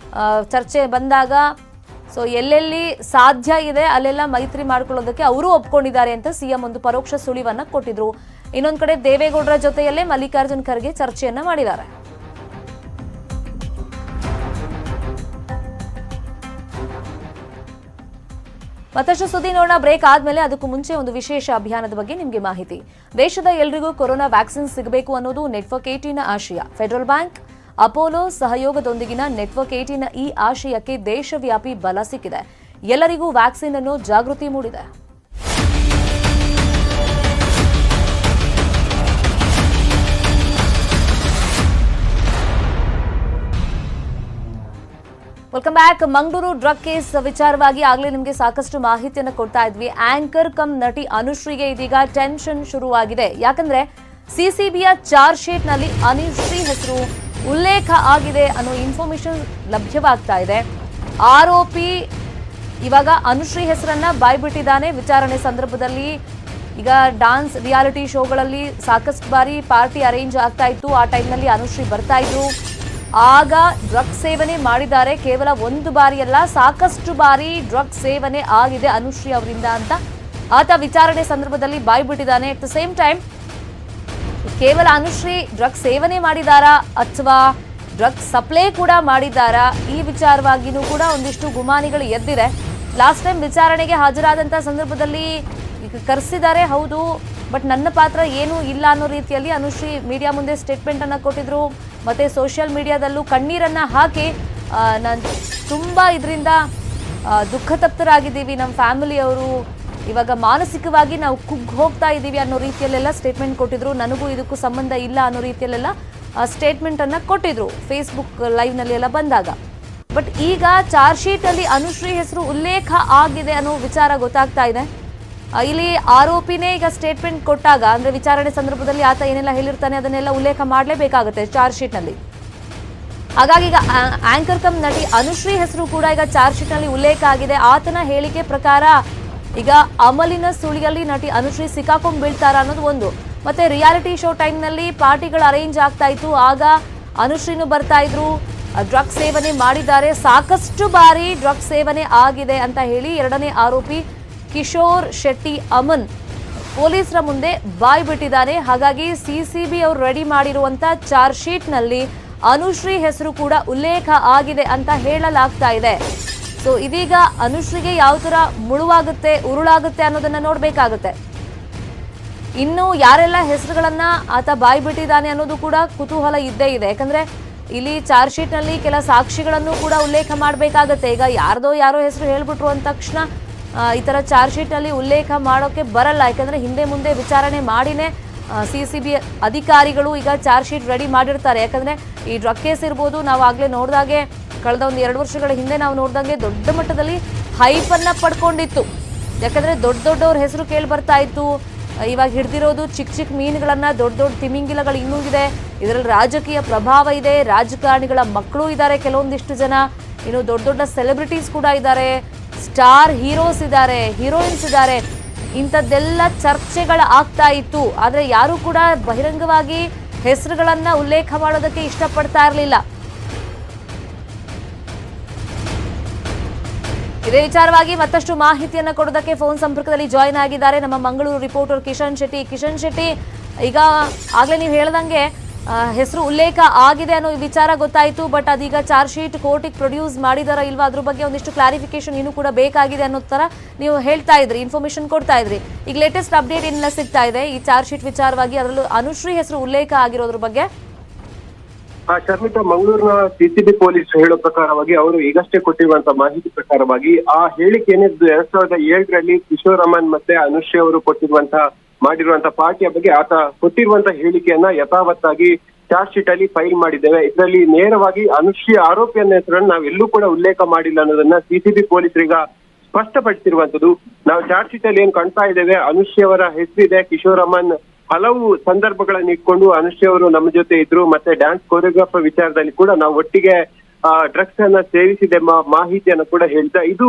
ಚರ್ಚೆ ಬಂದಾಗ ಸೊ ಎಲ್ಲೆಲ್ಲಿ ಸಾಧ್ಯ ಇದೆ ಅಲ್ಲೆಲ್ಲ ಮೈತ್ರಿ ಮಾಡ್ಕೊಳ್ಳೋದಕ್ಕೆ ಅವರು ಒಪ್ಕೊಂಡಿದ್ದಾರೆ ಅಂತ ಸಿಎಂ ಒಂದು ಪರೋಕ್ಷ ಸುಳಿವನ್ನ ಕೊಟ್ಟಿದ್ರು. ಇನ್ನೊಂದು ಕಡೆ ದೇವೇಗೌಡರ ಜೊತೆಯಲ್ಲೇ ಮಲ್ಲಿಕಾರ್ಜುನ್ ಖರ್ಗೆ ಚರ್ಚೆಯನ್ನ ಮಾಡಿದ್ದಾರೆ. ಮತ್ತಷ್ಟು ಸುದ್ದಿ ನೋಡೋಣ ಬ್ರೇಕ್ ಆದ್ಮೇಲೆ. ಅದಕ್ಕೂ ಮುಂಚೆ ಒಂದು ವಿಶೇಷ ಅಭಿಯಾನದ ಬಗ್ಗೆ ನಿಮಗೆ ಮಾಹಿತಿ. ದೇಶದ ಎಲ್ರಿಗೂ ಕೊರೋನಾ ವ್ಯಾಕ್ಸಿನ್ ಸಿಗಬೇಕು ಅನ್ನೋದು ನೆಟ್ವರ್ಕ್ 18ನ ಆಶಯ. ಫೆಡರಲ್ ಬ್ಯಾಂಕ್, ಅಪೋಲೋ ಸಹಯೋಗದೊಂದಿಗಿನ ನೆಟ್ವರ್ಕ್ 18ನ ಈ ಆಶಯಕ್ಕೆ ದೇಶವ್ಯಾಪಿ ಬಲ ಸಿಕ್ಕಿದೆ. ಎಲ್ಲರಿಗೂ ವ್ಯಾಕ್ಸಿನ್ ಅನ್ನೋ ಜಾಗೃತಿ ಮೂಡಿದೆ. Welcome back. Mangaluru drug case ವಿಚಾರವಾಗಿ ಆಗಲೇ ನಿಮಗೆ ಸಾಕಷ್ಟು ಮಾಹಿತಿಯನ್ನು ಕೊಡ್ತಾ ಇದ್ವಿ. ಆಂಕರ್ ಕಮ್ ನಟಿ ಅನುಶ್ರೀಗೆ ಇದೀಗ ಟೆನ್ಷನ್ ಶುರುವಾಗಿದೆ. ಯಾಕಂದ್ರೆ ಸಿಸಿಬಿಯ ಚಾರ್ಜ್ ಶೀಟ್ ನಲ್ಲಿ ಅನುಶ್ರೀ ಹೆಸರು ಉಲ್ಲೇಖ ಆಗಿದೆ ಅನ್ನೋ ಇನ್ಫಾರ್ಮೇಶನ್ ಲಭ್ಯವಾಗ್ತಾ ಇದೆ. ಆರೋಪಿ ಇವಾಗ ಅನುಶ್ರೀ ಹೆಸರನ್ನ ಬಾಯ್ಬಿಟ್ಟಿದ್ದಾನೆ. ವಿಚಾರಣೆ ಸಂದರ್ಭದಲ್ಲಿ ಈಗ ಡಾನ್ಸ್ ರಿಯಾಲಿಟಿ ಶೋಗಳಲ್ಲಿ ಸಾಕಷ್ಟು ಬಾರಿ ಪಾರ್ಟಿ ಅರೇಂಜ್ ಆಗ್ತಾ ಇತ್ತು. ಆ ಟೈಮ್ನಲ್ಲಿ ಅನುಶ್ರೀ ಬರ್ತಾ ಇದ್ರು. ಆಗ ಡ್ರಗ್ ಸೇವನೆ ಮಾಡಿದ್ದಾರೆ. ಕೇವಲ ಒಂದು ಬಾರಿ ಅಲ್ಲ, ಸಾಕಷ್ಟು ಬಾರಿ ಡ್ರಗ್ ಸೇವನೆ ಆಗಿದೆ ಅನುಶ್ರೀ ಅವರಿಂದ ಅಂತ ಆತ ವಿಚಾರಣೆ ಸಂದರ್ಭದಲ್ಲಿ ಬಾಯ್ಬಿಟ್ಟಿದ್ದಾನೆ. ಅಟ್ ದ ಸೇಮ್ ಟೈಮ್ ಕೇವಲ ಅನುಶ್ರೀ ಡ್ರಗ್ ಸೇವನೆ ಮಾಡಿದಾರಾ ಅಥವಾ ಡ್ರಗ್ ಸಪ್ಲೈ ಕೂಡ ಮಾಡಿದಾರಾ, ಈ ವಿಚಾರವಾಗಿಯೂ ಕೂಡ ಒಂದಿಷ್ಟು ಗುಮಾನಿಗಳು ಎದ್ದಿದೆ. ಲಾಸ್ಟ್ ಟೈಮ್ ವಿಚಾರಣೆಗೆ ಹಾಜರಾದಂತಹ ಸಂದರ್ಭದಲ್ಲಿ ಕರೆಸಿದ್ದಾರೆ, ಹೌದು, ಬಟ್ ನನ್ನ ಪಾತ್ರ ಏನೂ ಇಲ್ಲ ಅನ್ನೋ ರೀತಿಯಲ್ಲಿ ಅನುಶ್ರೀ ಮೀಡಿಯಾ ಮುಂದೆ ಸ್ಟೇಟ್ಮೆಂಟ್ ಅನ್ನ ಕೊಟ್ಟಿದ್ರು. ಮತ್ತೆ ಸೋಷಿಯಲ್ ಮೀಡಿಯಾದಲ್ಲೂ ಕಣ್ಣೀರನ್ನ ಹಾಕಿ ನಾನು ತುಂಬಾ ಇದರಿಂದ ದುಃಖತಪ್ತರಾಗಿದ್ದೀವಿ, ನಮ್ಮ ಫ್ಯಾಮಿಲಿಯವರು ಇವಾಗ ಮಾನಸಿಕವಾಗಿ ನಾವು ಕುಗ್ಗಿ ಹೋಗ್ತಾ ಇದ್ದೀವಿ ಅನ್ನೋ ರೀತಿಯಲ್ಲೆಲ್ಲ ಸ್ಟೇಟ್ಮೆಂಟ್ ಕೊಟ್ಟಿದ್ರು. ನನಗೂ ಇದಕ್ಕೂ ಸಂಬಂಧ ಇಲ್ಲ ಅನ್ನೋ ರೀತಿಯಲ್ಲೆಲ್ಲ ಸ್ಟೇಟ್ಮೆಂಟ್ ಅನ್ನ ಕೊಟ್ಟಿದ್ರು ಫೇಸ್ಬುಕ್ ಲೈವ್ ನಲ್ಲಿ ಎಲ್ಲ ಬಂದಾಗ. ಬಟ್ ಈಗ ಚಾರ್ಜ್ ಶೀಟ್ ಅಲ್ಲಿ ಅನುಶ್ರೀ ಹೆಸರು ಉಲ್ಲೇಖ ಆಗಿದೆ ಅನ್ನೋ ವಿಚಾರ ಗೊತ್ತಾಗ್ತಾ ಇದೆ. ಇಲ್ಲಿ ಆರೋಪಿನೇ ಈಗ ಸ್ಟೇಟ್ಮೆಂಟ್ ಕೊಟ್ಟಾಗ, ಅಂದ್ರೆ ವಿಚಾರಣೆ ಸಂದರ್ಭದಲ್ಲಿ ಆತ ಏನೆಲ್ಲ ಹೇಳಿರ್ತಾನೆ ಅದನ್ನೆಲ್ಲ ಉಲ್ಲೇಖ ಮಾಡಲೇಬೇಕಾಗುತ್ತೆ ಚಾರ್ಜ್ ಶೀಟ್ ನಲ್ಲಿ. ಹಾಗಾಗಿ ಈಗ ಆಂಕರ್ ಕಮ್ ನಟಿ ಅನುಶ್ರೀ ಹೆಸರು ಕೂಡ ಈಗ ಚಾರ್ಜ್ ಶೀಟ್ ನಲ್ಲಿ ಉಲ್ಲೇಖ ಆಗಿದೆ. ಆತನ ಹೇಳಿಕೆ ಪ್ರಕಾರ ಈಗ ಅಮಲಿನ ಸುಳಿಯಲ್ಲಿ ನಟಿ ಅನುಶ್ರೀ ಸಿಕ್ಕಾಕೊಂಡ್ ಬೀಳ್ತಾರ ಅನ್ನೋದು ಒಂದು. ಮತ್ತೆ ರಿಯಾಲಿಟಿ ಶೋ ಟೈಮ್ ನಲ್ಲಿ ಪಾರ್ಟಿಗಳು ಅರೇಂಜ್ ಆಗ್ತಾ ಇತ್ತು. ಆಗ ಅನುಶ್ರೀನು ಬರ್ತಾ ಇದ್ರು. ಡ್ರಗ್ ಸೇವನೆ ಮಾಡಿದ್ದಾರೆ, ಸಾಕಷ್ಟು ಬಾರಿ ಡ್ರಗ್ ಸೇವನೆ ಆಗಿದೆ ಅಂತ ಹೇಳಿ ಎರಡನೇ ಆರೋಪಿ ಕಿಶೋರ್ ಶೆಟ್ಟಿ ಅಮನ್ ಪೊಲೀಸರ ಮುಂದೆ ಬಾಯ್ ಬಿಟ್ಟಿದ್ದಾನೆ. ಹಾಗಾಗಿ ಸಿಸಿಬಿ ಅವರು ರೆಡಿ ಮಾಡಿರುವಂತ ಚಾರ್ಜ್ ಶೀಟ್ ನಲ್ಲಿ ಅನುಶ್ರೀ ಹೆಸರು ಕೂಡ ಉಲ್ಲೇಖ ಆಗಿದೆ ಅಂತ ಹೇಳಲಾಗ್ತಾ ಇದೆ. ಸೊ ಇದೀಗ ಅನುಶ್ರೀಗೆ ಯಾವ ತರ ಮುಳುವಾಗುತ್ತೆ, ಉರುಳಾಗುತ್ತೆ ಅನ್ನೋದನ್ನ ನೋಡ್ಬೇಕಾಗುತ್ತೆ. ಇನ್ನು ಯಾರೆಲ್ಲ ಹೆಸರುಗಳನ್ನ ಆತ ಬಾಯ್ ಬಿಟ್ಟಿದ್ದಾನೆ ಅನ್ನೋದು ಕೂಡ ಕುತೂಹಲ ಇದ್ದೇ ಇದೆ. ಯಾಕಂದ್ರೆ ಇಲ್ಲಿ ಚಾರ್ಜ್ ಶೀಟ್ ನಲ್ಲಿ ಕೆಲ ಸಾಕ್ಷಿಗಳನ್ನು ಕೂಡ ಉಲ್ಲೇಖ ಮಾಡಬೇಕಾಗತ್ತೆ. ಈಗ ಯಾರೋ ಹೆಸರು ಹೇಳ್ಬಿಟ್ರು ಅಂದ ತಕ್ಷಣ ಈ ತರ ಚಾರ್ಜ್ ಶೀಟ್ ನಲ್ಲಿ ಉಲ್ಲೇಖ ಮಾಡೋಕೆ ಬರಲ್ಲ. ಯಾಕಂದ್ರೆ ಹಿಂದೆ ಮುಂದೆ ವಿಚಾರಣೆ ಮಾಡಿನೇ ಸಿಸಿಬಿ ಅಧಿಕಾರಿಗಳು ಈಗ ಚಾರ್ಜ್ ಶೀಟ್ ರೆಡಿ ಮಾಡಿರ್ತಾರೆ. ಯಾಕಂದ್ರೆ ಈ ಡ್ರಗ್ ಕೇಸ್ ಇರ್ಬೋದು, ನಾವು ಆಗ್ಲೇ ನೋಡಿದಾಗೆ ಕಳೆದ ಒಂದು 2 ವರ್ಷಗಳ ಹಿಂದೆ ನಾವು ನೋಡಿದಂಗೆ ದೊಡ್ಡ ಮಟ್ಟದಲ್ಲಿ ಹೈಪ್ ಅನ್ನ ಪಡ್ಕೊಂಡಿತ್ತು. ಯಾಕಂದ್ರೆ ದೊಡ್ಡವ್ರ ಹೆಸರು ಕೇಳಿ ಬರ್ತಾ ಇತ್ತು. ಇವಾಗ ಹಿಡ್ದಿರೋದು ಚಿಕ್ಕ ಮೀನುಗಳನ್ನ, ದೊಡ್ಡ ತಿಮಿಂಗಿಲಗಳು ಇನ್ನೂ ಇದೆ. ಇದರಲ್ಲಿ ರಾಜಕೀಯ ಪ್ರಭಾವ ಇದೆ, ರಾಜಕಾರಣಿಗಳ ಮಕ್ಕಳು ಇದ್ದಾರೆ ಕೆಲವೊಂದಿಷ್ಟು ಜನ, ಇನ್ನು ದೊಡ್ಡ ಸೆಲೆಬ್ರಿಟೀಸ್ ಕೂಡ ಇದ್ದಾರೆ, ಸ್ಟಾರ್ ಹೀರೋಸ್ ಇದ್ದಾರೆ, ಹೀರೋಯಿನ್ಸ್ ಇದ್ದಾರೆ. ಇಂಥದ್ದೆಲ್ಲ ಚರ್ಚೆಗಳ ಆಗ್ತಾ ಇತ್ತು. ಆದ್ರೆ ಯಾರು ಕೂಡ ಬಹಿರಂಗವಾಗಿ ಹೆಸರುಗಳನ್ನ ಉಲ್ಲೇಖ ಮಾಡೋದಕ್ಕೆ ಇಷ್ಟಪಡ್ತಾ ಇರಲಿಲ್ಲ. ಇದೇ ವಿಚಾರವಾಗಿ ಮತ್ತಷ್ಟು ಮಾಹಿತಿಯನ್ನ ಕೊಡೋದಕ್ಕೆ ಫೋನ್ ಸಂಪರ್ಕದಲ್ಲಿ ಜಾಯಿನ್ ಆಗಿದ್ದಾರೆ ನಮ್ಮ ಮಂಗಳೂರು ರಿಪೋರ್ಟರ್ ಕಿಶನ್ ಶೆಟ್ಟಿ. ಕಿಶನ್ ಶೆಟ್ಟಿ, ಈಗ ಆಗ್ಲೇ ನೀವು ಹೇಳ್ದಂಗೆ ಹೆಸರು ಉಲ್ಲೇಖ ಆಗಿದೆ ಅನ್ನೋ ವಿಚಾರ ಗೊತ್ತಾಯಿತು. ಬಟ್ ಅದೀಗ ಚಾರ್ಜ್ ಶೀಟ್ ಕೋರ್ಟಿಗೆ ಪ್ರೊಡ್ಯೂಸ್ ಮಾಡಿದಾರ ಇಲ್ವಾ ಅದ್ರ ಬಗ್ಗೆ ಒಂದಿಷ್ಟು ಕ್ಲಾರಿಫಿಕೇಶನ್ ಇನ್ನೂ ಕೂಡ ಬೇಕಾಗಿದೆ ಅನ್ನೋ ತರ ನೀವು ಹೇಳ್ತಾ ಇದ್ರಿ, ಇನ್ಫಾರ್ಮೇಶನ್ ಕೊಡ್ತಾ ಇದ್ರಿ. ಈಗ ಲೇಟೆಸ್ಟ್ ಅಪ್ಡೇಟ್ ಏನೆಲ್ಲ ಸಿಗ್ತಾ ಇದೆ ಈ ಚಾರ್ಜ್ ಶೀಟ್ ವಿಚಾರವಾಗಿ, ಅದರಲ್ಲೂ ಅನುಶ್ರೀ ಹೆಸರು ಉಲ್ಲೇಖ ಆಗಿರೋದ್ರ ಬಗ್ಗೆ? ಶರ್ಮಿತಾ, ಮಂಗಳೂರಿನ ಸಿಸಿಬಿ ಪೊಲೀಸ್ ಹೇಳೋ ಪ್ರಕಾರವಾಗಿ ಅವರು ಈಗಷ್ಟೇ ಕೊಟ್ಟಿರುವಂತಹ ಮಾಹಿತಿ ಪ್ರಕಾರವಾಗಿ ಆ ಹೇಳಿಕೆ ಏನಿದ್ದು 2007ರಲ್ಲಿ ಕಿಶೋರ್ ಅಮನ್ ಮತ್ತೆ ಅನುಶ್ರೀ ಅವರು ಮಾಡಿರುವಂತಹ ಪಾರ್ಟಿಯ ಬಗ್ಗೆ ಆತ ಕೊಟ್ಟಿರುವಂತಹ ಹೇಳಿಕೆಯನ್ನ ಯಥಾವತ್ತಾಗಿ ಚಾರ್ಜ್ ಶೀಟ್ ಅಲ್ಲಿ ಫೈಲ್ ಮಾಡಿದ್ದೇವೆ. ಇದರಲ್ಲಿ ನೇರವಾಗಿ ಅನುಶ್ರೀ ಆರೋಪಿಯನ್ನ ಹೆಸರನ್ನು ನಾವೆಲ್ಲೂ ಕೂಡ ಉಲ್ಲೇಖ ಮಾಡಿಲ್ಲ ಅನ್ನೋದನ್ನ ಸಿಸಿಬಿ ಪೊಲೀಸರೀಗ ಸ್ಪಷ್ಟಪಡಿಸಿರುವಂತದ್ದು. ನಾವು ಚಾರ್ಜ್ ಶೀಟ್ ಅಲ್ಲಿ ಏನ್ ಕಾಣ್ತಾ ಇದ್ದೇವೆ, ಅನುಶ್ರೀ ಅವರ ಹೆಸರಿದೆ. ಕಿಶೋರ್ ಅಮನ್ ಹಲವು ಸಂದರ್ಭಗಳನ್ನ ಇಟ್ಕೊಂಡು ಅನುಶ್ರೀ ಅವರು ನಮ್ಮ ಜೊತೆ ಇದ್ರು. ಮತ್ತೆ ಡ್ಯಾನ್ಸ್ ಕೊರಿಯೋಗ್ರಾಫರ್ ವಿಚಾರದಲ್ಲಿ ಕೂಡ ನಾವು ಒಟ್ಟಿಗೆ ಡ್ರಗ್ಸ್ ಅನ್ನ ಸೇವಿಸಿದೆ ಮಾಹಿತಿಯನ್ನು ಕೂಡ ಹೇಳ್ತಾ, ಇದು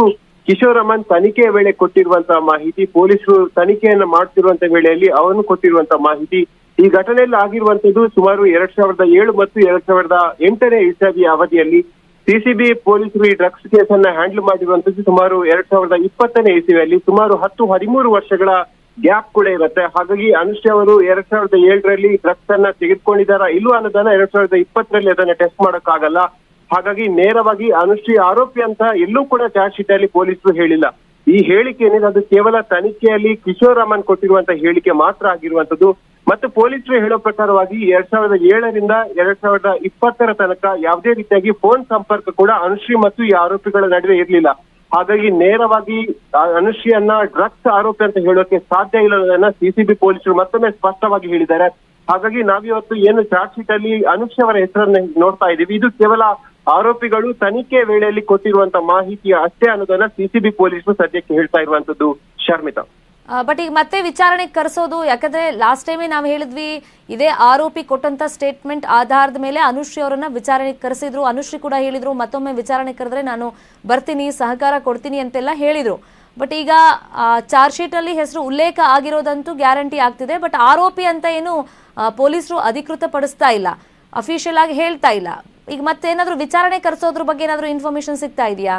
ಕಿಶೋರ್ ಅಮನ್ ತನಿಖೆಯ ವೇಳೆ ಕೊಟ್ಟಿರುವಂತಹ ಮಾಹಿತಿ. ಪೊಲೀಸರು ತನಿಖೆಯನ್ನ ಮಾಡ್ತಿರುವಂತ ವೇಳೆಯಲ್ಲಿ ಅವನು ಕೊಟ್ಟಿರುವಂತಹ ಮಾಹಿತಿ. ಈ ಘಟನೆಯಲ್ಲಿ ಆಗಿರುವಂತದ್ದು ಸುಮಾರು 2007 ಮತ್ತು 2008ನೇ ಇಸವಿ ಅವಧಿಯಲ್ಲಿ. ಸಿಸಿಬಿ ಪೊಲೀಸರು ಈ ಡ್ರಗ್ಸ್ ಕೇಸನ್ನ ಹ್ಯಾಂಡಲ್ ಮಾಡಿರುವಂತದ್ದು ಸುಮಾರು 2020ನೇ ಇಸವಿಯಲ್ಲಿ. ಸುಮಾರು 10-13 ವರ್ಷಗಳ ಗ್ಯಾಪ್ ಕೂಡ ಇರುತ್ತೆ. ಹಾಗಾಗಿ ಅನುಶ್ರೀ ಅವರು 2007ರಲ್ಲಿ ಡ್ರಗ್ಸ್ ಅನ್ನ ತೆಗೆದುಕೊಂಡಿದ್ದಾರಾ ಇಲ್ವಾ ಅನ್ನೋದನ್ನ 2020ರಲ್ಲಿ ಅದನ್ನ ಟೆಸ್ಟ್ ಮಾಡಕ್ಕಾಗಲ್ಲ. ಹಾಗಾಗಿ ನೇರವಾಗಿ ಅನುಶ್ರೀ ಆರೋಪಿ ಅಂತ ಎಲ್ಲೂ ಕೂಡ ಚಾರ್ಜ್ ಶೀಟ್ ಅಲ್ಲಿ ಪೊಲೀಸರು ಹೇಳಿಲ್ಲ. ಈ ಹೇಳಿಕೆ ಏನಿದೆ ಅದು ಕೇವಲ ತನಿಖೆಯಲ್ಲಿ ಕಿಶೋರ್ ಅಮನ್ ಕೊಟ್ಟಿರುವಂತಹ ಹೇಳಿಕೆ ಮಾತ್ರ ಆಗಿರುವಂತದ್ದು. ಮತ್ತು ಪೊಲೀಸರು ಹೇಳೋ ಪ್ರಕಾರವಾಗಿ 2007ರಿಂದ 2020ರ ತನಕ ಯಾವುದೇ ರೀತಿಯಾಗಿ ಫೋನ್ ಸಂಪರ್ಕ ಕೂಡ ಅನುಶ್ರೀ ಮತ್ತು ಈ ಆರೋಪಿಗಳ ನಡುವೆ ಇರಲಿಲ್ಲ. ಹಾಗಾಗಿ ನೇರವಾಗಿ ಅನುಶ್ರೀಯನ್ನ ಡ್ರಗ್ಸ್ ಆರೋಪಿ ಅಂತ ಹೇಳೋಕೆ ಸಾಧ್ಯ ಇಲ್ಲದನ್ನ ಸಿಸಿಬಿ ಪೊಲೀಸರು ಮತ್ತೊಮ್ಮೆ ಸ್ಪಷ್ಟವಾಗಿ ಹೇಳಿದ್ದಾರೆ. ಹಾಗಾಗಿ ನಾವಿವತ್ತು ಏನು ಚಾರ್ಜ್ ಶೀಟ್ ಅಲ್ಲಿ ಅನುಶ್ರೀ ಅವರ ಹೆಸರನ್ನ ನೋಡ್ತಾ ಇದ್ದೀವಿ, ಇದು ಕೇವಲ ಆರೋಪಿಗಳು ತನಿಖೆ ವೇಳೆಯಲ್ಲಿ ಕೊಟ್ಟಿರುವಂತ ಮಾಹಿತಿಯ ಅಷ್ಟೇ ಅನ್ನೋದನ್ನ ಸಿಸಿಬಿ ಪೊಲೀಸರು ಸದ್ಯಕ್ಕೆ ಹೇಳ್ತಾ ಇರುವಂತದ್ದು ಶರ್ಮಿತಾ. ಬಟ್ ಈಗ ಮತ್ತೆ ವಿಚಾರಣೆಗೆ ಕರೆಸೋದು, ಯಾಕಂದ್ರೆ ಲಾಸ್ಟ್ ಟೈಮೇ ನಾವು ಹೇಳಿದ್ವಿ ಇದೇ ಆರೋಪಿ ಕೊಟ್ಟಂತ ಸ್ಟೇಟ್ಮೆಂಟ್ ಆಧಾರದ ಮೇಲೆ ಅನುಶ್ರೀ ಅವರನ್ನ ವಿಚಾರಣೆಗೆ ಕರೆಸಿದ್ರು. ಅನುಶ್ರೀ ಕೂಡ ಹೇಳಿದ್ರು ಮತ್ತೊಮ್ಮೆ ವಿಚಾರಣೆ ಕರೆದ್ರೆ ನಾನು ಬರ್ತೀನಿ, ಸಹಕಾರ ಕೊಡ್ತೀನಿ ಅಂತೆಲ್ಲ ಹೇಳಿದ್ರು. ಬಟ್ ಈಗ ಚಾರ್ಜ್ ಶೀಟ್ ಅಲ್ಲಿ ಹೆಸರು ಉಲ್ಲೇಖ ಆಗಿರೋದಂತೂ ಗ್ಯಾರಂಟಿ ಆಗ್ತಿದೆ. ಬಟ್ ಆರೋಪಿ ಅಂತ ಏನು ಪೊಲೀಸರು ಅಧಿಕೃತ ಪಡಿಸ್ತಾ ಇಲ್ಲ, ಅಫಿಷಿಯಲ್ ಆಗಿ ಹೇಳ್ತಾ ಇಲ್ಲ. ಈಗ ಮತ್ತೆ ಏನಾದ್ರು ವಿಚಾರಣೆ ಕರೆಸೋದ್ರ ಬಗ್ಗೆ ಏನಾದ್ರು ಇನ್ಫಾರ್ಮೇಶನ್ ಸಿಗ್ತಾ ಇದೆಯಾ?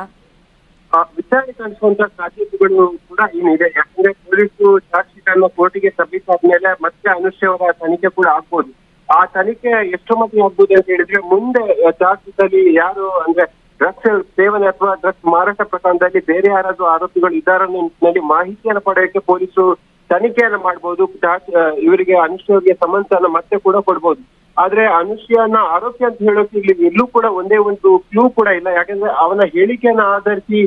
ವಿಚಾರಣೆ ನಡೆಸುವಂತ ಸಾಧ್ಯತೆಗಳು ಕೂಡ ಏನಿದೆ. ಯಾಕಂದ್ರೆ ಪೊಲೀಸರು ಚಾರ್ಜ್ ಶೀಟ್ ಅನ್ನು ಕೋರ್ಟಿಗೆ ಸಬ್ಮಿಟ್ ಆದ್ಮೇಲೆ ಮತ್ತೆ ಅನುಶ್ರೀ ಅವರ ತನಿಖೆ ಕೂಡ ಆಗ್ಬೋದು. ಆ ತನಿಖೆ ಎಷ್ಟು ಮಟ್ಟಿಗೆ ಆಗ್ಬೋದು ಅಂತ ಹೇಳಿದ್ರೆ, ಮುಂದೆ ಚಾರ್ಜ್ ಶೀಟ್ ಅಲ್ಲಿ ಯಾರು ಅಂದ್ರೆ ಡ್ರಗ್ಸ್ ಸೇವನೆ ಅಥವಾ ಡ್ರಗ್ಸ್ ಮಾರಾಟ ಪ್ರಕರಣದಲ್ಲಿ ಬೇರೆ ಯಾರಾದ್ರೂ ಆರೋಪಿಗಳು ಇದ್ದಾರ ನಿಟ್ಟಿನಲ್ಲಿ ಮಾಹಿತಿಯನ್ನು ಪಡೆಯೋಕೆ ಪೊಲೀಸರು ತನಿಖೆಯನ್ನು ಮಾಡಬಹುದು. ಇವರಿಗೆ ಅನುಶ್ರೀ ಅವರಿಗೆ ಸಮನ್ಸನ್ನ ಮತ್ತೆ ಕೂಡ ಕೊಡ್ಬೋದು. ಆದ್ರೆ ಅನುಶ್ರೀಯನ್ನ ಆರೋಪಿ ಅಂತ ಹೇಳೋಕೆ ಇಲ್ಲಿ ಎಲ್ಲೂ ಕೂಡ ಒಂದೇ ಒಂದು ಕ್ಲೂ ಕೂಡ ಇಲ್ಲ. ಯಾಕಂದ್ರೆ ಅವನ ಹೇಳಿಕೆಯನ್ನ ಆಧರಿಸಿ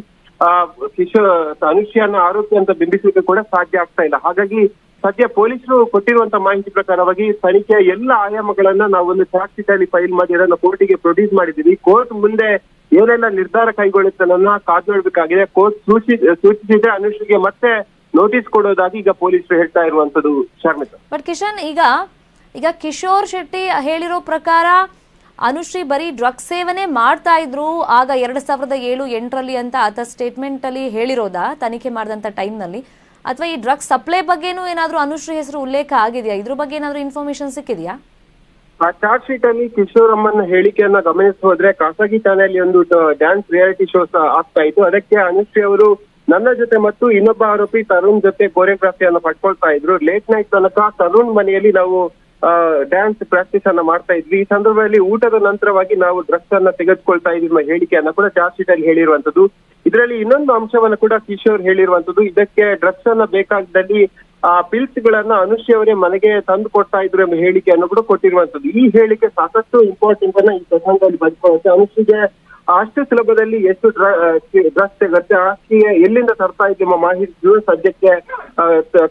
ಅನುಶ್ರೀಯನ್ನ ಆರೋಪಿ ಅಂತ ಬಿಂಬಿಸಲಿಕ್ಕೆ ಕೂಡ ಸಾಧ್ಯ ಆಗ್ತಾ ಇಲ್ಲ. ಹಾಗಾಗಿ ಸದ್ಯ ಪೊಲೀಸರು ಕೊಟ್ಟಿರುವಂತ ಮಾಹಿತಿ ಪ್ರಕಾರವಾಗಿ ತನಿಖೆಯ ಎಲ್ಲ ಆಯಾಮಗಳನ್ನ ನಾವು ಒಂದು ಚಾರ್ಜ್ ಶೀಟ್ ಅಲ್ಲಿ ಫೈಲ್ ಮಾಡಿ ಅದನ್ನ ಕೋರ್ಟಿಗೆ ಪ್ರೊಡ್ಯೂಸ್ ಮಾಡಿದೀವಿ. ಕೋರ್ಟ್ ಮುಂದೆ ಏನೆಲ್ಲ ನಿರ್ಧಾರ ಕೈಗೊಳ್ಳುತ್ತೆ ಅನ್ನೋದನ್ನ ಕಾದು ನೋಡ್ಬೇಕಾಗಿದೆ. ಕೋರ್ಟ್ ಸೂಚಿಸಿದ್ರೆ ಅನುಶ್ರೀಗೆ ಮತ್ತೆ ನೋಟಿಸ್ ಕೊಡೋದಾಗಿ ಈಗ ಪೊಲೀಸರು ಹೇಳ್ತಾ ಇರುವಂತದ್ದು ಶರ್ಮಿತಾ. ಬಟ್ ಕಿಶನ್, ಈಗ ಕಿಶೋರ್ ಶೆಟ್ಟಿ ಹೇಳಿರೋ ಪ್ರಕಾರ ಅನುಶ್ರೀ ಬರೀ ಡ್ರಗ್ ಸೇವನೆ ಮಾಡ್ತಾ ಇದ್ರು ಆಗ 2007-8 ಅಂತ ಆತ ಸ್ಟೇಟ್ಮೆಂಟ್ ಅಲ್ಲಿ ಹೇಳಿರೋದಾ ತನಿಖೆ ಮಾಡಿದಂತ ಟೈಮ್ ನಲ್ಲಿ, ಅಥವಾ ಈ ಡ್ರಗ್ ಸಪ್ಲೈ ಬಗ್ಗೆನೂ ಏನಾದ್ರೂ ಅನುಶ್ರೀ ಹೆಸರು ಉಲ್ಲೇಖ ಆಗಿದೆಯಾ? ಇದ್ರ ಬಗ್ಗೆ ಏನಾದ್ರೂ ಇನ್ಫಾರ್ಮೇಶನ್ ಸಿಕ್ಕಿದೆಯಾ? ಆ ಚಾರ್ಜ್ ಶೀಟ್ ಅಲ್ಲಿ ಕಿಶೋರ್ ಅಮ್ಮನ ಹೇಳಿಕೆಯನ್ನ ಗಮನಿಸಿ ಹೋದ್ರೆ ಖಾಸಗಿ ಚಾನೆಲ್ ಒಂದು ಡ್ಯಾನ್ಸ್ ರಿಯಾಲಿಟಿ ಶೋಸ್ ಆಗ್ತಾ ಇತ್ತು. ಅದಕ್ಕೆ ಅನುಶ್ರೀ ಅವರು ನನ್ನ ಜೊತೆ ಮತ್ತು ಇನ್ನೊಬ್ಬ ಆರೋಪಿ ತರುಣ್ ಜೊತೆ ಕೊರಿಯೋಗ್ರಫಿಯನ್ನು ಪಡ್ಕೊಳ್ತಾ ಇದ್ರು. ಲೇಟ್ ನೈಟ್ ತನಕ ತರುಣ್ ಮನೆಯಲ್ಲಿ ನಾವು ಡ್ಯಾನ್ಸ್ ಪ್ರಾಕ್ಟೀಸ್ ಅನ್ನ ಮಾಡ್ತಾ ಇದ್ವಿ. ಈ ಸಂದರ್ಭದಲ್ಲಿ ಊಟದ ನಂತರವಾಗಿ ನಾವು ಡ್ರಗ್ಸ್ ಅನ್ನ ತೆಗೆದುಕೊಳ್ತಾ ಇದ್ವಿ ಹೇಳಿಕೆಯನ್ನ ಕೂಡ ಚಾರ್ಜ್ ಶೀಟ್ ಅಲ್ಲಿ ಹೇಳಿರುವಂತದ್ದು. ಇದರಲ್ಲಿ ಇನ್ನೊಂದು ಅಂಶವನ್ನು ಕೂಡ ಕಿಶೋರ್ ಹೇಳಿರುವಂತದ್ದು, ಇದಕ್ಕೆ ಡ್ರಗ್ಸ್ ಅನ್ನ ಬೇಕಾದಲ್ಲಿ ಆ ಪಿಲ್ಸ್ ಗಳನ್ನ ಅನುಶ್ರೀ ಅವರೇ ಮನೆಗೆ ತಂದು ಕೊಡ್ತಾ ಇದ್ರು ಎಂಬ ಹೇಳಿಕೆಯನ್ನು ಕೂಡ ಕೊಟ್ಟಿರುವಂತದ್ದು. ಈ ಹೇಳಿಕೆ ಸಾಕಷ್ಟು ಇಂಪಾರ್ಟೆಂಟ್ ಅನ್ನ ಈ ಪ್ರಸಂಗದಲ್ಲಿ ಬಂದ್ಕೊಳ್ಳುತ್ತೆ. ಅನುಶ್ರೀಗೆ ಅಷ್ಟು ಸುಲಭದಲ್ಲಿ ಎಷ್ಟು ಡ್ರಗ್ಸ್ ಸಿಗುತ್ತೆ, ಅಷ್ಟಿಗೆ ಎಲ್ಲಿಂದ ತರ್ತಾ ಇದ್ದ ಮಾಹಿತಿ ಸದ್ಯಕ್ಕೆ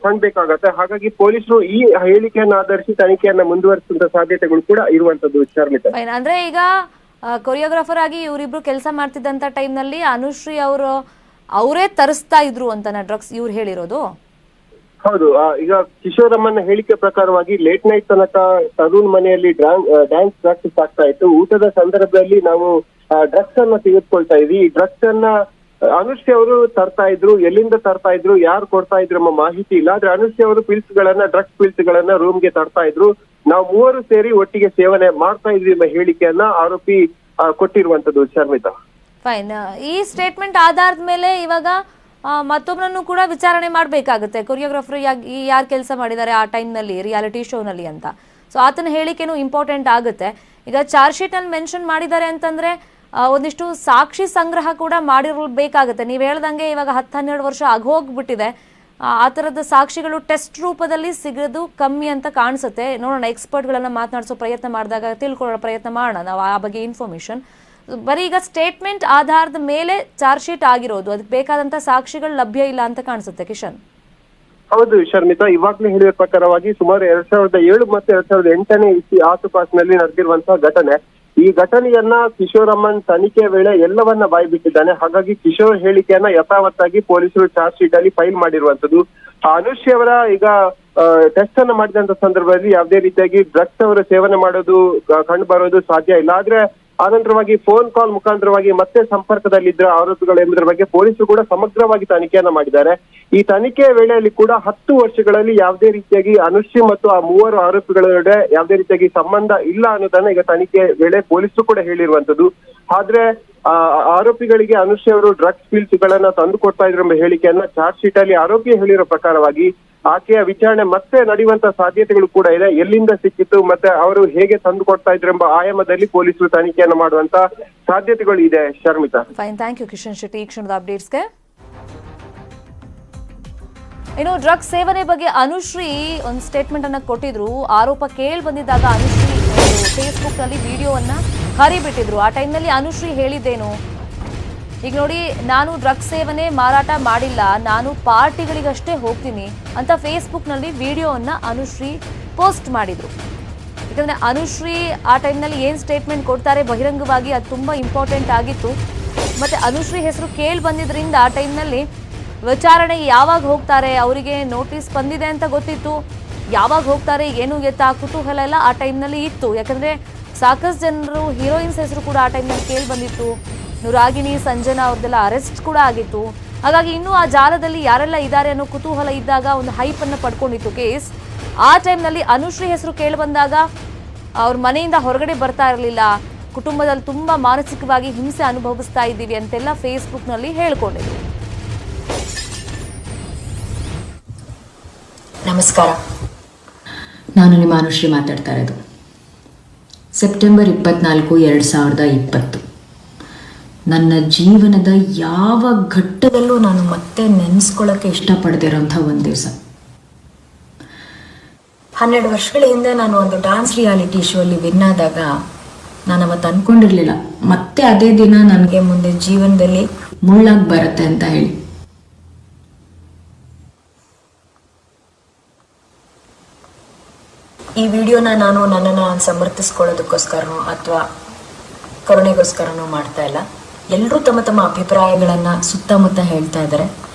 ಕಾಣ್ಬೇಕಾಗತ್ತೆ. ಹಾಗಾಗಿ ಪೊಲೀಸರು ಈ ಹೇಳಿಕೆಯನ್ನು ಆಧರಿಸಿ ತನಿಖೆಯನ್ನ ಮುಂದುವರಿಸುವಂತ ಸಾಧ್ಯತೆಗಳು ಕೂಡ ಇರುವಂತದ್ದು ಶರ್ಮಿತಾ. ಅಂದ್ರೆ ಈಗ ಕೊರಿಯೋಗ್ರಾಫರ್ ಆಗಿ ಇವರಿಬ್ರು ಕೆಲಸ ಮಾಡ್ತಿದ್ದಂತ ಟೈಮ್ ನಲ್ಲಿ ಅನುಶ್ರೀ ಅವರೇ ತರಿಸ್ತಾ ಇದ್ರು ಅಂತನ ಡ್ರಗ್ಸ್ ಇವ್ರು ಹೇಳಿರೋದು? ಹೌದು. ಈಗ ಕಿಶೋರ್ ಅಮ್ಮನ ಹೇಳಿಕೆ ಪ್ರಕಾರವಾಗಿ ಲೇಟ್ ನೈಟ್ ತನಕ ತರುಣ್ ಮನೆಯಲ್ಲಿ ಡ್ಯಾನ್ಸ್ ಪ್ರಾಕ್ಟೀಸ್ ಆಗ್ತಾ ಇತ್ತು. ಊಟದ ಸಂದರ್ಭದಲ್ಲಿ ನಾವು ಡ್ರಗ್ಸ್ ಅನ್ನ ತೆಗೆದುಕೊಳ್ತಾ ಇದ್ವಿ. ಈ ಡ್ರಗ್ಸ್ ಅನ್ನ ಅನುಶ್ರೀ ಅವರು ತರ್ತಾ ಇದ್ರು, ಎಲ್ಲಿಂದ ತರ್ತಾ ಇದ್ರು, ಯಾರು ಕೊಡ್ತಾ ಇದ್ರು ಎಂಬ ಮಾಹಿತಿ ಇಲ್ಲ. ಆದ್ರೆ ಅನುಶ್ರೀ ಅವರು ಡ್ರಗ್ಸ್ ಪಿಲ್ಸ್ ಗಳನ್ನ ರೂಮ್ಗೆ ತರ್ತಾ ಇದ್ರು. ನಾವು ಮೂವರು ಸೇರಿ ಒಟ್ಟಿಗೆ ಸೇವನೆ ಮಾಡ್ತಾ ಇದ್ವಿ ಎಂಬ ಹೇಳಿಕೆಯನ್ನ ಆರೋಪಿ ಕೊಟ್ಟಿರುವಂತದ್ದು ಶರ್ಮಿತಾ. ಫೈನ್. ಈ ಸ್ಟೇಟ್ಮೆಂಟ್ ಆಧಾರದ ಮೇಲೆ ಇವಾಗ ಮತ್ತೊಬ್ಬರನ್ನು ಕೂಡ ವಿಚಾರಣೆ ಮಾಡಬೇಕಾಗುತ್ತೆ. ಕೊರಿಯೋಗ್ರಾಫರ್ ಯಾರು ಕೆಲಸ ಮಾಡಿದ್ದಾರೆ ಆ ಟೈಮ್ ನಲ್ಲಿ ರಿಯಾಲಿಟಿ ಶೋ ನಲ್ಲಿ ಅಂತ. ಸೊ ಆತನ ಹೇಳಿಕೆನೂ ಇಂಪಾರ್ಟೆಂಟ್ ಆಗುತ್ತೆ. ಈಗ ಚಾರ್ಜ್ ಶೀಟ್ ಅಲ್ಲಿ ಮೆನ್ಷನ್ ಮಾಡಿದ್ದಾರೆ ಅಂತಂದ್ರೆ ಒಂದಿಷ್ಟು ಸಾಕ್ಷಿ ಸಂಗ್ರಹ ಕೂಡ ಮಾಡಿರಬೇಕಾಗುತ್ತೆ. ನೀವು ಹೇಳ್ದಂಗೆ ಇವಾಗ 10-12 ವರ್ಷ ಆಗೋಗ್ಬಿಟ್ಟಿದೆ. ಆ ಥರದ ಸಾಕ್ಷಿಗಳು ಟೆಸ್ಟ್ ರೂಪದಲ್ಲಿ ಸಿಗೋದು ಕಮ್ಮಿ ಅಂತ ಕಾಣಿಸುತ್ತೆ. ನೋಡೋಣ, ಎಕ್ಸ್ಪರ್ಟ್ಗಳನ್ನ ಮಾತನಾಡಿಸೋ ಪ್ರಯತ್ನ ಮಾಡಿದಾಗ ತಿಳ್ಕೊಳ್ಳೋ ಪ್ರಯತ್ನ ಮಾಡೋಣ ನಾವು ಆ ಬಗ್ಗೆ ಇನ್ಫಾರ್ಮೇಶನ್. ಬರೀ ಈಗ ಸ್ಟೇಟ್ಮೆಂಟ್ ಆಧಾರದ ಮೇಲೆ ಚಾರ್ಜ್ ಶೀಟ್ ಆಗಿರೋದು, ಅದಕ್ಕೆ ಬೇಕಾದಂತ ಸಾಕ್ಷಿಗಳು ಲಭ್ಯ ಇಲ್ಲ ಅಂತ ಕಾಣಿಸುತ್ತೆ ಕಿಶನ್. ಹೌದು ಶರ್ಮಿತಾ, ಇವಾಗ್ಲೇ ಹೇಳಿದ ಪ್ರಕಾರವಾಗಿ ಸುಮಾರು 2007 ಮತ್ತು 2008ನೇ ಆಸುಪಾಸಿನಲ್ಲಿ ನಡೆದಿರುವಂತಹ ಘಟನೆ. ಈ ಘಟನೆಯನ್ನ ಕಿಶೋರ್ ಅಮ್ಮನ್ ತನಿಖೆ ವೇಳೆ ಎಲ್ಲವನ್ನ ಬಾಯ್ಬಿಟ್ಟಿದ್ದಾನೆ. ಹಾಗಾಗಿ ಕಿಶೋರ್ ಹೇಳಿಕೆಯನ್ನ ಯಥಾವತ್ತಾಗಿ ಪೊಲೀಸರು ಚಾರ್ಜ್ ಶೀಟ್ ಅಲ್ಲಿ ಫೈಲ್ ಮಾಡಿರುವಂತದ್ದು. ಅನುಶ್ರೀ ಅವರ ಈಗ ಟೆಸ್ಟ್ ಅನ್ನ ಮಾಡಿದಂತ ಸಂದರ್ಭದಲ್ಲಿ ಯಾವುದೇ ರೀತಿಯಾಗಿ ಡ್ರಗ್ಸ್ ಅವರ ಸೇವನೆ ಮಾಡೋದು ಕಂಡು ಬರೋದು ಸಾಧ್ಯ ಇಲ್ಲ. ಆದ್ರೆ ಆನಂತರವಾಗಿ ಫೋನ್ ಕಾಲ್ ಮುಖಾಂತರವಾಗಿ ಮತ್ತೆ ಸಂಪರ್ಕದಲ್ಲಿದ್ದ ಆರೋಪಿಗಳು ಎಂಬುದರ ಬಗ್ಗೆ ಪೊಲೀಸರು ಕೂಡ ಸಮಗ್ರವಾಗಿ ತನಿಖೆಯನ್ನ ಮಾಡಿದ್ದಾರೆ. ಈ ತನಿಖೆಯ ವೇಳೆಯಲ್ಲಿ ಕೂಡ 10 ವರ್ಷಗಳಲ್ಲಿ ಯಾವುದೇ ರೀತಿಯಾಗಿ ಅನುಶ್ರೀ ಮತ್ತು ಆ 3 ಆರೋಪಿಗಳ ನಡುವೆ ಯಾವುದೇ ರೀತಿಯಾಗಿ ಸಂಬಂಧ ಇಲ್ಲ ಅನ್ನೋದನ್ನ ಈಗ ತನಿಖೆ ವೇಳೆ ಪೊಲೀಸರು ಕೂಡ ಹೇಳಿರುವಂತದ್ದು. ಆದ್ರೆ ಆರೋಪಿಗಳಿಗೆ ಅನುಶ್ರೀ ಅವರು ಡ್ರಗ್ಸ್ ಪಿಲ್ಸ್ ಗಳನ್ನ ತಂದು ಕೊಡ್ತಾ ಇದ್ರು ಎಂಬ ಹೇಳಿಕೆಯನ್ನ ಚಾರ್ಜ್ ಶೀಟ್ ಅಲ್ಲಿ ಆರೋಪಿ ಹೇಳಿರೋ ಪ್ರಕಾರವಾಗಿ ಆಕೆಯ ವಿಚಾರಣೆ ಮತ್ತೆ ನಡೆಯುವಂತ ಸಾಧ್ಯತೆಗಳು ಕೂಡ ಇದೆ. ಎಲ್ಲಿಂದ ಸಿಕ್ಕಿತ್ತು ಮತ್ತೆ ಅವರು ಹೇಗೆ ತಂದು ಕೊಡ್ತಾ ಇದ್ರು ಎಂಬ ಆಯಾಮದಲ್ಲಿ ಪೊಲೀಸರು ತನಿಖೆಯನ್ನು ಮಾಡುವಂತ ಸಾಧ್ಯತೆಗಳು ಇದೆ Sharmita. Fine, thank you Kishan Shetty ಈ ಕ್ಷಣದ ಅಪ್ಡೇಟ್ಸ್ಗೆ. ಇನ್ನು ಡ್ರಗ್ಸ್ ಸೇವನೆ ಬಗ್ಗೆ ಅನುಶ್ರೀ ಒಂದು ಸ್ಟೇಟ್ಮೆಂಟ್ ಅನ್ನ ಕೊಟ್ಟಿದ್ರು. ಆರೋಪ ಕೇಳಿ ಬಂದಿದ್ದಾಗ ಅನುಶ್ರೀ ಫೇಸ್ಬುಕ್ ನಲ್ಲಿ ವಿಡಿಯೋವನ್ನ ಹರಿಬಿಟ್ಟಿದ್ರು. ಆ ಟೈಮ್ನಲ್ಲಿ ಅನುಶ್ರೀ ಹೇಳಿದ್ದೇನು ಈಗ ನೋಡಿ, ನಾನು ಡ್ರಗ್ಸ್ ಸೇವನೆ ಮಾರಾಟ ಮಾಡಿಲ್ಲ, ನಾನು ಪಾರ್ಟಿಗಳಿಗಷ್ಟೇ ಹೋಗ್ತೀನಿ ಅಂತ ಫೇಸ್ಬುಕ್ ನಲ್ಲಿ ವಿಡಿಯೋವನ್ನ ಅನುಶ್ರೀ ಪೋಸ್ಟ್ ಮಾಡಿದ್ರು. ಈಗ ಯಾಕಂದ್ರೆ ಅನುಶ್ರೀ ಆ ಟೈಮ್ನಲ್ಲಿ ಏನು ಸ್ಟೇಟ್ಮೆಂಟ್ ಕೊಡ್ತಾರೆ ಬಹಿರಂಗವಾಗಿ ಅದು ತುಂಬ ಇಂಪಾರ್ಟೆಂಟ್ ಆಗಿತ್ತು. ಮತ್ತೆ ಅನುಶ್ರೀ ಹೆಸರು ಕೇಳಿ ಬಂದಿದ್ರಿಂದ ಆ ಟೈಮ್ನಲ್ಲಿ ವಿಚಾರಣೆಗೆ ಯಾವಾಗ ಹೋಗ್ತಾರೆ, ಅವರಿಗೆ ನೋಟಿಸ್ ಬಂದಿದೆ ಅಂತ ಗೊತ್ತಿತ್ತು, ಯಾವಾಗ ಹೋಗ್ತಾರೆ ಏನು ಎತ್ತ ಕುತೂಹಲ ಎಲ್ಲ ಆ ಟೈಮ್ನಲ್ಲಿ ಇತ್ತು. ಯಾಕಂದರೆ ಸಾಕಷ್ಟು ಜನರು ಹೀರೋಯಿನ್ಸ್ ಹೆಸರು ಕೂಡ ಆ ಟೈಮ್ನಲ್ಲಿ ಕೇಳಿ ಬಂದಿತ್ತು. ರಾಗಿಣಿ, ಸಂಜನಾ ಅವ್ರದ್ದೆಲ್ಲ ಅರೆಸ್ಟ್ ಕೂಡ ಆಗಿತ್ತು. ಹಾಗಾಗಿ ಇನ್ನೂ ಆ ಜಾಲದಲ್ಲಿ ಯಾರೆಲ್ಲ ಇದ್ದಾರೆ ಅನ್ನೋ ಕುತೂಹಲ ಇದ್ದಾಗ ಒಂದು ಹೈಪನ್ನು ಪಡ್ಕೊಂಡಿತ್ತು ಕೇಸ್. ಆ ಟೈಮ್ನಲ್ಲಿ ಅನುಶ್ರೀ ಹೆಸರು ಕೇಳಿ ಬಂದಾಗ ಅವ್ರ ಮನೆಯಿಂದ ಹೊರಗಡೆ ಬರ್ತಾ ಇರಲಿಲ್ಲ, ಕುಟುಂಬದಲ್ಲಿ ತುಂಬ ಮಾನಸಿಕವಾಗಿ ಹಿಂಸೆ ಅನುಭವಿಸ್ತಾ ಇದ್ದೀವಿ ಅಂತೆಲ್ಲ ಫೇಸ್ಬುಕ್ನಲ್ಲಿ ಹೇಳ್ಕೊಂಡಿದ್ರು. ನಮಸ್ಕಾರ, ನಾನು ನಿಮ್ಮ ಅನುಶ್ರೀ ಮಾತಾಡ್ತಾ ಇರೋದು. ಸೆಪ್ಟೆಂಬರ್ 24, 2020 ನನ್ನ ಜೀವನದ ಯಾವ ಘಟ್ಟದಲ್ಲೂ ನಾನು ಮತ್ತೆ ನೆನೆಸ್ಕೊಳ್ಳೋಕ್ಕೆ ಇಷ್ಟಪಡದಿರೋಂಥ ಒಂದು ದಿವಸ. 12 ವರ್ಷಗಳ ಹಿಂದೆ ನಾನು ಒಂದು ಡಾನ್ಸ್ ರಿಯಾಲಿಟಿ ಶೋ ಅಲ್ಲಿ ವಿನ್ ಆದಾಗ ನಾನು ಅವತ್ತು ಅಂದ್ಕೊಂಡಿರಲಿಲ್ಲ ಮತ್ತೆ ಅದೇ ದಿನ ನನಗೆ ಮುಂದೆ ಜೀವನದಲ್ಲಿ ಮುಳ್ಳಾಗಿ ಬರುತ್ತೆ ಅಂತ ಹೇಳಿ. ಈ ವಿಡಿಯೋನ ನಾನು ನನ್ನನ್ನು ಸಮರ್ಥಿಸ್ಕೊಳ್ಳೋದಕ್ಕೋಸ್ಕರನೋ ಅಥವಾ ಕರುಣೆಗೋಸ್ಕರನೋ ಮಾಡ್ತಾ ಇಲ್ಲ. ಎಲ್ಲರೂ ತಮ್ಮ ತಮ್ಮ ಅಭಿಪ್ರಾಯಗಳನ್ನು ಸುತ್ತಮುತ್ತ ಹೇಳ್ತಾ ಇದ್ದಾರೆ.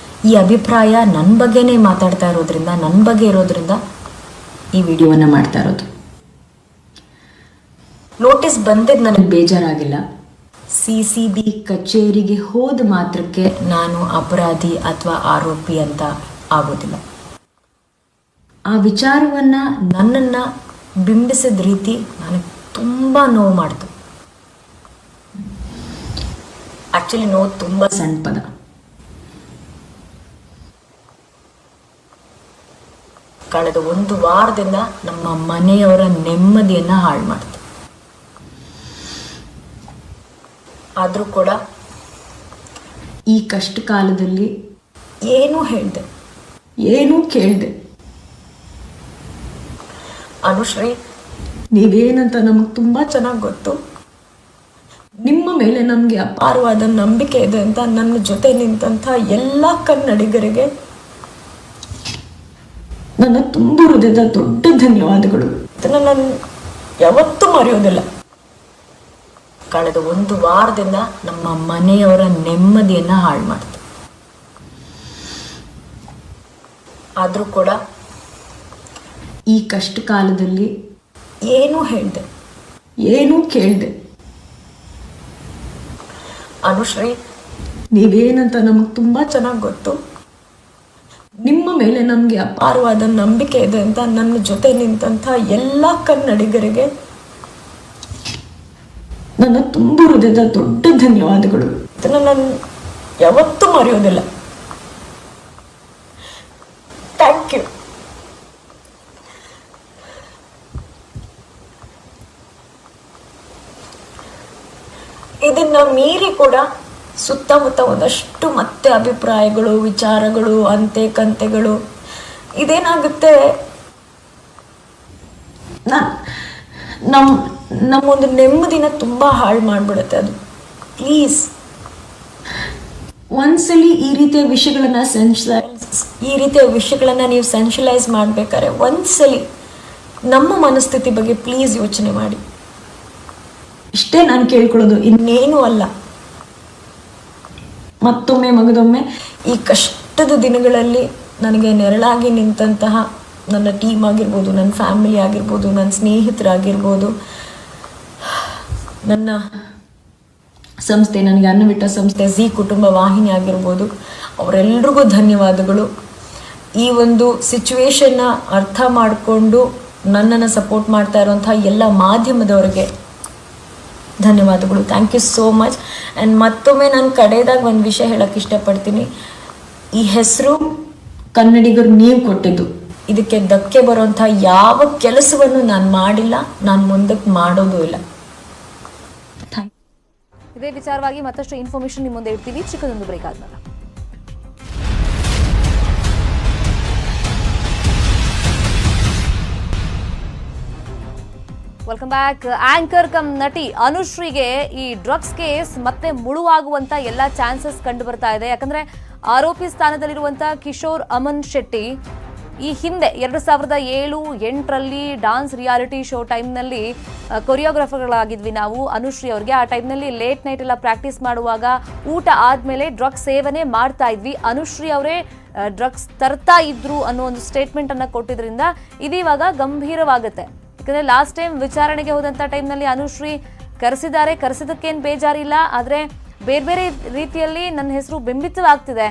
ಈ ಅಭಿಪ್ರಾಯ ನನ್ನ ಬಗ್ಗೆನೇ ಮಾತಾಡ್ತಾ ಇರೋದ್ರಿಂದ, ನನ್ನ ಬಗ್ಗೆ ಇರೋದ್ರಿಂದ ಈ ವಿಡಿಯೋವನ್ನು ಮಾಡ್ತಾ ಇರೋದು. ನೋಟಿಸ್ ಬಂದಿದ್ದು ನನಗೆ ಬೇಜಾರಾಗಿಲ್ಲ. CCB ಕಚೇರಿಗೆ ಹೋದ ಮಾತ್ರಕ್ಕೆ ನಾನು ಅಪರಾಧಿ ಅಥವಾ ಆರೋಪಿ ಅಂತ ಆಗೋದಿಲ್ಲ. ಆ ವಿಚಾರವನ್ನು ನನ್ನನ್ನು ಬಿಂಬಿಸಿದ ರೀತಿ ನನಗೆ ತುಂಬ ನೋವು ಮಾಡ್ತು. ಆ್ಯಕ್ಚುಲಿ ನೋವು ತುಂಬ ಸಣ್ಣ ಪದ. ಕಳೆದ 1 ವಾರದಿಂದ ನಮ್ಮ ಮನೆಯವರ ನೆಮ್ಮದಿಯನ್ನು ಹಾಳು ಮಾಡ್ತು. ಆದರೂ ಕೂಡ ಈ ಕಷ್ಟ ಕಾಲದಲ್ಲಿ ಏನೂ ಹೇಳಿದೆ, ಏನೂ ಕೇಳಿದೆ. ಅನುಶ್ರೀ, ನೀವೇನಂತ ನಮಗೆ ತುಂಬ ಚೆನ್ನಾಗಿ ಗೊತ್ತು. ನಿಮ್ಮ ಮೇಲೆ ನಮಗೆ ಅಪಾರವಾದ ನಂಬಿಕೆ ಇದೆ ಅಂತ ನನ್ನ ಜೊತೆ ನಿಂತಹ ಎಲ್ಲ ಕನ್ನಡಿಗರಿಗೆ ನನ್ನ ತುಂಬ ಹೃದಯದ ದೊಡ್ಡ ಧನ್ಯವಾದಗಳು. ಇದನ್ನು ನಾನು ಯಾವತ್ತೂ ಮರೆಯೋದಿಲ್ಲ. ಕಳೆದ 1 ವಾರದಿಂದ ನಮ್ಮ ಮನೆಯವರ ನೆಮ್ಮದಿಯನ್ನು ಹಾಳು ಮಾಡ್ತು. ಆದರೂ ಕೂಡ ಈ ಕಷ್ಟ ಕಾಲದಲ್ಲಿ ಏನೂ ಹೇಳಿದೆ, ಏನೂ ಕೇಳಿದೆ. ಅನುಶ್ರೀ, ನೀವೇನಂತ ನಮಗೆ ತುಂಬ ಚೆನ್ನಾಗಿ ಗೊತ್ತು. ನಿಮ್ಮ ಮೇಲೆ ನಮಗೆ ಅಪಾರವಾದ ನಂಬಿಕೆ ಇದೆ ಅಂತ ನನ್ನ ಜೊತೆ ನಿಂತಹ ಎಲ್ಲ ಕನ್ನಡಿಗರಿಗೆ ನನ್ನ ತುಂಬ ಹೃದಯದ ದೊಡ್ಡ ಧನ್ಯವಾದಗಳು. ಇದನ್ನು ನಾನು ಯಾವತ್ತೂ ಮರೆಯೋದಿಲ್ಲ. Thank you. ಇದನ್ನ ಮೀರಿ ಕೂಡ ಸುತ್ತಮುತ್ತ ಒಂದಷ್ಟು ಮತ್ತೆ ಅಭಿಪ್ರಾಯಗಳು, ವಿಚಾರಗಳು, ಅಂತೆ ಕಂತೆಗಳು. ಇದೇನಾಗುತ್ತೆ, ನಮ್ಮೊಂದು ನೆಮ್ಮದಿನ ತುಂಬ ಹಾಳು ಮಾಡಿಬಿಡುತ್ತೆ ಅದು. ಪ್ಲೀಸ್ ಒಂದ್ಸಲಿ ಈ ರೀತಿಯ ವಿಷಯಗಳನ್ನ ನೀವು ಸೆನ್ಷಲೈಸ್ ಮಾಡ್ಬೇಕಾದ್ರೆ ಒಂದ್ಸಲಿ ನಮ್ಮ ಮನಸ್ಥಿತಿ ಬಗ್ಗೆ ಪ್ಲೀಸ್ ಯೋಚನೆ ಮಾಡಿ. ಇಷ್ಟೇ ನಾನು ಕೇಳ್ಕೊಳ್ಳೋದು, ಇನ್ನೇನು ಅಲ್ಲ. ಮತ್ತೊಮ್ಮೆ ಮಗದೊಮ್ಮೆ ಈ ಕಷ್ಟದ ದಿನಗಳಲ್ಲಿ ನನಗೆ ನೆರಳಾಗಿ ನಿಂತಹ ನನ್ನ ಟೀಮ್ ಆಗಿರ್ಬೋದು, ನನ್ನ ಫ್ಯಾಮಿಲಿ ಆಗಿರ್ಬೋದು, ನನ್ನ ಸ್ನೇಹಿತರಾಗಿರ್ಬೋದು, ನನ್ನ ಸಂಸ್ಥೆ, ನನಗೆ ಅನ್ನವಿಟ್ಟ ಸಂಸ್ಥೆ ಜಿ ಕುಟುಂಬ ವಾಹಿನಿ ಆಗಿರ್ಬೋದು, ಅವರೆಲ್ರಿಗೂ ಧನ್ಯವಾದಗಳು. ಈ ಒಂದು ಸಿಚುವೇಶನ್ನ ಅರ್ಥ ಮಾಡಿಕೊಂಡು ನನ್ನನ್ನು ಸಪೋರ್ಟ್ ಮಾಡ್ತಾ ಇರುವಂಥ ಎಲ್ಲ ಮಾಧ್ಯಮದವರಿಗೆ ಧನ್ಯವಾದಗಳು. Thank you so much. And ಮತ್ತೊಮ್ಮೆ ನಾನು ಕಡೆಯದಾಗ ಒಂದು ವಿಷಯ ಹೇಳೋಕ್ಕೆ ಇಷ್ಟಪಡ್ತೀನಿ. ಈ ಹೆಸರು ಕನ್ನಡಿಗರು ನೀವು ಕೊಟ್ಟಿದ್ದು. ಇದಕ್ಕೆ ಧಕ್ಕೆ ಬರುವಂಥ ಯಾವ ಕೆಲಸವನ್ನು ನಾನು ಮಾಡಿಲ್ಲ, ನಾನು ಮುಂದಕ್ಕೆ ಮಾಡೋದು ಇಲ್ಲ. ಇದೇ ವಿಚಾರವಾಗಿ ಮತ್ತಷ್ಟು ಇನ್ಫಾರ್ಮೇಶನ್ ನಿಮ್ಮ ಮುಂದೆ ಇಡ್ತೀವಿ. ಚಿಕ್ಕದೊಂದು ಬ್ರೇಕ್ ಆದ್ಮೇಲೆ ವೆಲ್ಕಮ್ ಬ್ಯಾಕ್. ಆಂಕರ್ ಕಮ್ ನಟಿ ಅನುಶ್ರೀಗೆ ಈ ಡ್ರಗ್ಸ್ ಕೇಸ್ ಮತ್ತೆ ಮುಳುವಾಗುವಂತ ಎಲ್ಲ ಚಾನ್ಸಸ್ ಕಂಡು ಬರ್ತಾ ಇದೆ. ಯಾಕಂದ್ರೆ ಆರೋಪಿ ಸ್ಥಾನದಲ್ಲಿರುವಂತಹ ಕಿಶೋರ್ ಅಮನ್ ಶೆಟ್ಟಿ ಈ ಹಿಂದೆ 2007-8ರಲ್ಲಿ ಡಾನ್ಸ್ ರಿಯಾಲಿಟಿ ಶೋ ಟೈಮ್ನಲ್ಲಿ ಕೊರಿಯೋಗ್ರಾಫರ್ಗಳಾಗಿದ್ವಿ ನಾವು ಅನುಶ್ರೀ ಅವ್ರಿಗೆ. ಆ ಟೈಮ್ನಲ್ಲಿ ಲೇಟ್ ನೈಟ್ ಎಲ್ಲ ಪ್ರಾಕ್ಟೀಸ್ ಮಾಡುವಾಗ ಊಟ ಆದ್ಮೇಲೆ ಡ್ರಗ್ಸ್ ಸೇವನೆ ಮಾಡ್ತಾ ಇದ್ವಿ, ಅನುಶ್ರೀ ಅವರೇ ಡ್ರಗ್ಸ್ ತರ್ತಾ ಇದ್ರು ಅನ್ನೋ ಒಂದು ಸ್ಟೇಟ್ಮೆಂಟ್ ಅನ್ನ ಕೊಟ್ಟಿದ್ರಿಂದ ಇದೀವಾಗ ಗಂಭೀರವಾಗುತ್ತೆ. ಯಾಕಂದ್ರೆ ಲಾಸ್ಟ್ ಟೈಮ್ ವಿಚಾರಣೆಗೆ ಹೋದಂತ ಟೈಮ್ನಲ್ಲಿ ಅನುಶ್ರೀ ಕರೆಸಿದಕ್ಕೇನು ಬೇಜಾರಿಲ್ಲ, ಆದ್ರೆ ಬೇರೆ ಬೇರೆ ರೀತಿಯಲ್ಲಿ ನನ್ನ ಹೆಸರು ಬಿಂಬಿತವಾಗ್ತಿದೆ,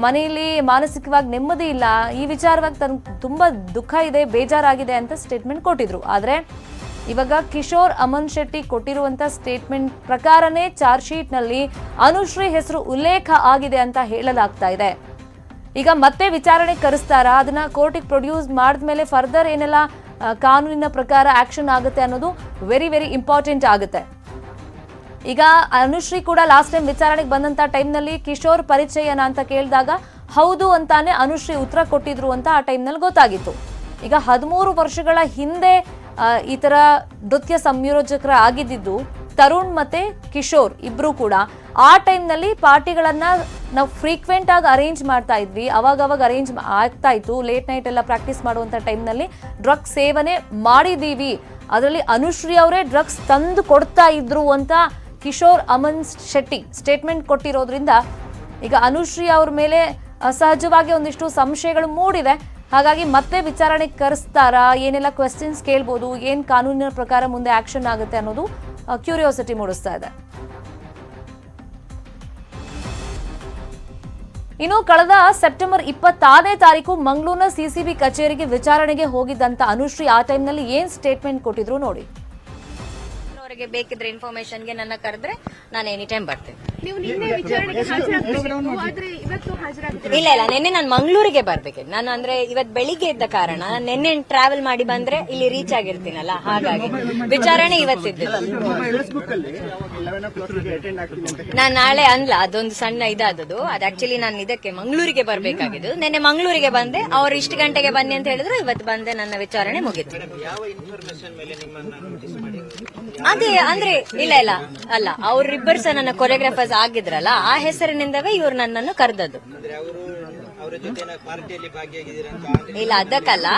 ಮನೆಯಲ್ಲಿ ಮಾನಸಿಕವಾಗಿ ನೆಮ್ಮದಿ ಇಲ್ಲ, ಈ ವಿಚಾರವಾಗಿ ತುಂಬಾ ದುಃಖ ಇದೆ, ಬೇಜಾರಾಗಿದೆ ಅಂತ ಸ್ಟೇಟ್ಮೆಂಟ್ ಕೊಟ್ಟಿದ್ರು. ಆದ್ರೆ ಇವಾಗ ಕಿಶೋರ್ ಅಮನ್ ಶೆಟ್ಟಿ ಕೊಟ್ಟಿರುವಂತ ಸ್ಟೇಟ್ಮೆಂಟ್ ಪ್ರಕಾರನೇ ಚಾರ್ಜ್ ಶೀಟ್ ನಲ್ಲಿ ಅನುಶ್ರೀ ಹೆಸರು ಉಲ್ಲೇಖ ಆಗಿದೆ ಅಂತ ಹೇಳಲಾಗ್ತಾ ಇದೆ. ಈಗ ಮತ್ತೆ ವಿಚಾರಣೆ ಕರೆಸ್ತಾರಾ, ಅದನ್ನ ಕೋರ್ಟಿಗೆ ಪ್ರೊಡ್ಯೂಸ್ ಮಾಡಿದ್ಮೇಲೆ ಫರ್ದರ್ ಏನೆಲ್ಲ ಕಾನೂನಿನ ಪ್ರಕಾರ ಆಕ್ಷನ್ ಆಗುತ್ತೆ ಅನ್ನೋದು ವೆರಿ ವೆರಿ ಇಂಪಾರ್ಟೆಂಟ್ ಆಗುತ್ತೆ. ಈಗ ಅನುಶ್ರೀ ಕೂಡ ಲಾಸ್ಟ್ ಟೈಮ್ ವಿಚಾರಣೆಗೆ ಬಂದಂತ ಟೈಮ್ನಲ್ಲಿ ಕಿಶೋರ್ ಪರಿಚಯನ ಅಂತ ಕೇಳಿದಾಗ ಹೌದು ಅಂತಾನೆ ಅನುಶ್ರೀ ಉತ್ತರ ಕೊಟ್ಟಿದ್ರು ಅಂತ ಆ ಟೈಮ್ನಲ್ಲಿ ಗೊತ್ತಾಗಿತ್ತು. ಈಗ 13 ವರ್ಷಗಳ ಹಿಂದೆ ಈ ತರ ನೃತ್ಯ ಸಂಯೋಜಕರ ಆಗಿದ್ದು ತರುಣ್ ಮತ್ತೆ ಕಿಶೋರ್ ಇಬ್ರು ಕೂಡ. ಆ ಟೈಮ್ನಲ್ಲಿ ಪಾರ್ಟಿಗಳನ್ನ ನಾವು ಫ್ರೀಕ್ವೆಂಟ್ ಆಗಿ ಅರೇಂಜ್ ಮಾಡ್ತಾ ಇದ್ವಿ, ಅವಾಗ ಅರೇಂಜ್ ಆಗ್ತಾ ಇತ್ತು. ಲೇಟ್ ನೈಟ್ ಎಲ್ಲ ಪ್ರಾಕ್ಟೀಸ್ ಮಾಡುವಂತ ಟೈಮ್ನಲ್ಲಿ ಡ್ರಗ್ಸ್ ಸೇವನೆ ಮಾಡಿದೀವಿ, ಅದರಲ್ಲಿ ಅನುಶ್ರೀ ಅವರೇ ಡ್ರಗ್ಸ್ ತಂದು ಕೊಡ್ತಾ ಇದ್ರು ಅಂತ ಕಿಶೋರ್ ಅಮನ್ ಶೆಟ್ಟಿ ಸ್ಟೇಟ್ಮೆಂಟ್ ಕೊಟ್ಟಿರೋದ್ರಿಂದ ಈಗ ಅನುಶ್ರೀ ಅವ್ರ ಮೇಲೆ ಸಹಜವಾಗಿ ಒಂದಿಷ್ಟು ಸಂಶಯಗಳು ಮೂಡಿದೆ. ಹಾಗಾಗಿ ಮತ್ತೆ ವಿಚಾರಣೆಗೆ ಕರೆಸ್ತಾರಾ, ಏನೆಲ್ಲ ಕ್ವೆಶ್ಚನ್ಸ್ ಕೇಳ್ಬೋದು, ಏನ್ ಕಾನೂನಿನ ಪ್ರಕಾರ ಮುಂದೆ ಆಕ್ಷನ್ ಆಗುತ್ತೆ ಅನ್ನೋದು ಕ್ಯೂರಿಯಾಸಿಟಿ ಮೂಡಿಸ್ತಾ ಇದೆ. ಇನ್ನು ಕಳೆದ ಸೆಪ್ಟೆಂಬರ್ 26ನೇ ತಾರೀಕು ಮಂಗಳೂರಿನ ಸಿಸಿಬಿ ಕಚೇರಿಗೆ ವಿಚಾರಣೆಗೆ ಹೋಗಿದ್ದಂತ ಅನುಶ್ರೀ ಆ ಟೈಮ್ನಲ್ಲಿ ಏನ್ ಸ್ಟೇಟ್ಮೆಂಟ್ ಕೊಟ್ಟಿದ್ರು ನೋಡಿ. ಅವರಿಗೆ ಬೇಕಿದ್ರೆ ಇನ್ಫಾರ್ಮೇಶನ್ಗೆ ನನ್ನ ಕರೆದ್ರೆ ನಾನು ಎನಿ ಟೈಮ್ ಬರ್ತೇನೆ. ಇಲ್ಲ ನಿನ್ನೆ ನಾನು ಮಂಗಳೂರಿಗೆ ಬರ್ಬೇಕು. ನಾನು ಅಂದ್ರೆ ಇವತ್ತು ಬೆಳಿಗ್ಗೆ ಇದ್ದ ಕಾರಣ ನಾನು ನಿನ್ನೆ ಟ್ರಾವೆಲ್ ಮಾಡಿ ಬಂದ್ರೆ ಇಲ್ಲಿ ರೀಚ್ ಆಗಿರ್ತೀನಲ್ಲ, ಹಾಗಾಗಿ ವಿಚಾರಣೆ ಇವತ್ತಿದ್ದಿಲ್ಲ. ನಾನು ನಾಳೆ ಅನ್ಲ ಅದೊಂದು ಸಣ್ಣ ಇದಾದದು, ಅದು ಆಕ್ಚುಲಿ ನಾನು ಇದಕ್ಕೆ ಮಂಗಳೂರಿಗೆ ಬರ್ಬೇಕಾಗಿದ್ದು. ನಿನ್ನೆ ಮಂಗಳೂರಿಗೆ ಬಂದೆ, ಅವ್ರು ಇಷ್ಟು ಗಂಟೆಗೆ ಬನ್ನಿ ಅಂತ ಹೇಳಿದ್ರು, ಇವತ್ತು ಬಂದೆ, ನನ್ನ ವಿಚಾರಣೆ ಮುಗಿತು. ಅದೇ ಅಂದ್ರೆ ಇಲ್ಲ ಅಲ್ಲ, ಅವ್ರಿಬ್ಬರು ಸಹ ನನ್ನ ಕೊರಿಯೋಗ್ರಾಫರ್ಸ್ ಆಗಿದ್ರಲ್ಲ, ಆ ಹೆಸರಿನಿಂದವೇ ಇವ್ರು ನನ್ನನ್ನು ಕರೆದದ್ದು. ಇಲ್ಲ ಅದಕ್ಕಲ್ಲ,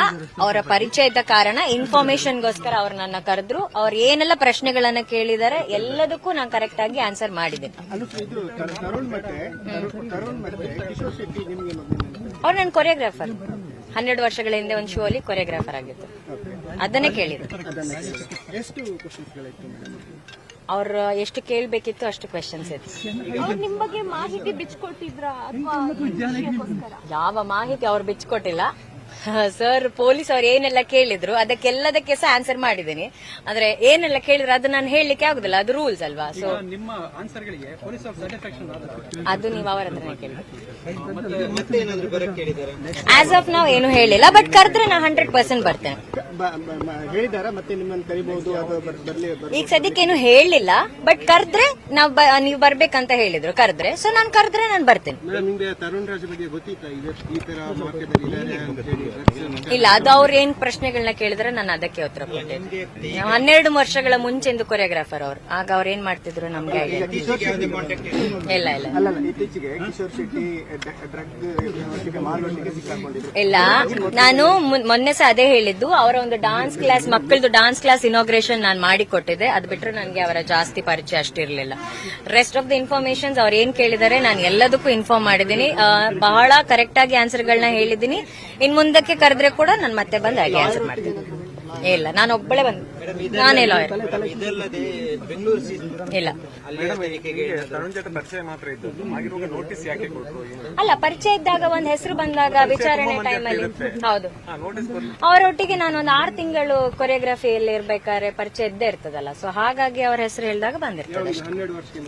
ಅವರ ಪರಿಚಯ ಇದ್ದ ಕಾರಣ ಇನ್ಫಾರ್ಮೇಶನ್ಗೋಸ್ಕರ ಅವ್ರು ನನ್ನ ಕರೆದ್ರು. ಅವ್ರು ಏನೆಲ್ಲ ಪ್ರಶ್ನೆಗಳನ್ನ ಕೇಳಿದಾರೆ ಎಲ್ಲದಕ್ಕೂ ನಾನು ಕರೆಕ್ಟ್ ಆಗಿ ಆನ್ಸರ್ ಮಾಡಿದ್ದೇನೆ. ಅವ್ರು ನನ್ನ ಕೊರಿಯೋಗ್ರಾಫರ್, 12 ವರ್ಷಗಳ ಹಿಂದೆ ಒಂದು ಶೋ ಅಲ್ಲಿ ಕೊರಿಯೋಗ್ರಾಫರ್ ಆಗಿತ್ತು, ಅದನ್ನೇ ಕೇಳಿದ್ರು. ಅವ್ರು ಎಷ್ಟು ಕೇಳ್ಬೇಕಿತ್ತು ಅಷ್ಟು ಕ್ವೆಶನ್ಸ್ ಇತ್ತು. ನಿಮ್ ಬಗ್ಗೆ ಮಾಹಿತಿ ಬಿಚ್ಕೊಟ್ಟಿದ್ರ? ಯಾವ ಮಾಹಿತಿ ಅವ್ರು ಬಿಚ್ಕೊಟ್ಟಿಲ್ಲ ಸರ್. ಪೊಲೀಸ್ ಅವ್ರು ಏನೆಲ್ಲ ಕೇಳಿದ್ರು ಅದಕ್ಕೆಲ್ಲದಕ್ಕೆ ಸಹ ಆನ್ಸರ್ ಮಾಡಿದ್ದೀನಿ. ಆದ್ರೆ ಏನೆಲ್ಲ ಕೇಳಿದ್ರು ಅದು ನಾನು ಹೇಳಲಿಕ್ಕೆ ಆಗುದಿಲ್ಲ, ಅದು ರೂಲ್ಸ್ ಅಲ್ವಾ. ಸೊ ಅದು ನೀವು ಅವರ ಹತ್ರನೇ ಕೇಳಿ. ಆಸ್ ಆಫ್ ನಾವು ಏನು ಹೇಳಿಲ್ಲ, ಬಟ್ ಕರೆದ್ರೆ ನಾ 100% ಬರ್ತೇನೆ. ಈಗ ಸದ್ಯಕ್ಕೇನು ಹೇಳಿಲ್ಲ, ಬಟ್ ಕರೆದ್ರೆ ನೀವು ಬರ್ಬೇಕಂತ ಹೇಳಿದ್ರು, ಕರೆದ್ರೆ. ಸೊ ನಾನು ಕರೆದ್ರೆ ನಾನು ಬರ್ತೇನೆ. ಇಲ್ಲ ಅದು ಅವ್ರು ಏನ್ ಪ್ರಶ್ನೆಗಳನ್ನ ಕೇಳಿದ್ರೆ ನಾನು ಅದಕ್ಕೆ ಉತ್ತರ ಕೊಟ್ಟೆ. 12 ವರ್ಷಗಳ ಮುಂಚೆಂದು ಕೊರಿಯೋಗ್ರಾಫರ್ ಅವ್ರು, ಆಗ ಅವ್ರು ಏನ್ ಮಾಡ್ತಿದ್ರು ನಮ್ಗೆ ಇಲ್ಲ ಇಲ್ಲ. ನಾನು ಮೊನ್ನೆ ಸಹ ಅದೇ ಹೇಳಿದ್ದು, ಅವರ ಒಂದು ಡಾನ್ಸ್ ಕ್ಲಾಸ್, ಮಕ್ಕಳದು ಡಾನ್ಸ್ ಕ್ಲಾಸ್ ಇನಾಗ್ರೇಷನ್ ನಾನು ಮಾಡಿಕೊಟ್ಟಿದ್ದೆ. ಅದು ಬಿಟ್ಟರೆ ನನಗೆ ಅವರ ಜಾಸ್ತಿ ಪರಿಚಯ ಅಷ್ಟಿರ್ಲಿಲ್ಲ. ರೆಸ್ಟ್ ಆಫ್ ದ ಇನ್ಫಾರ್ಮೇಶನ್ಸ್ ಅವ್ರು ಏನ್ ಕೇಳಿದಾರೆ ನಾನು ಎಲ್ಲದಕ್ಕೂ ಇನ್ಫಾರ್ಮ್ ಮಾಡಿದ್ದೀನಿ, ಬಹಳ ಕರೆಕ್ಟ್ ಆಗಿ ಆನ್ಸರ್ಗಳನ್ನ ಹೇಳಿದ್ದೀನಿ. ಇನ್ ಮುಂದಕ್ಕೆ ಕರೆದ್ರೆ ಕೂಡ ನಾನು ಮತ್ತೆ ಬಂದು ಹಾಗೆ ಆನ್ಸರ್ ಮಾಡ್ತೀನಿ. ಇಲ್ಲ ನಾನು ಒಬ್ಬಳೇ ಬಂದು, ನಾನೇ ಲಾಯರ್. ಇಲ್ಲ ಅಲ್ಲ, ಪರಿಚಯ ಇದ್ದಾಗ ಒಂದ್ ಹೆಸರು ಬಂದಾಗ ವಿಚಾರಣೆ ಟೈಮಲ್ಲಿ ಹೌದು, ಅವರೊಟ್ಟಿಗೆ ನಾನು ಒಂದು 6 ತಿಂಗಳು ಕೊರಿಯೋಗ್ರಫಿಯಲ್ಲಿ ಇರ್ಬೇಕಾದ್ರೆ ಪರಿಚಯ ಇದ್ದೇ ಇರ್ತದಲ್ಲ. ಸೊ ಹಾಗಾಗಿ ಅವ್ರ ಹೆಸರು ಹೇಳಿದಾಗ ಬಂದಿರ್ತದೆ.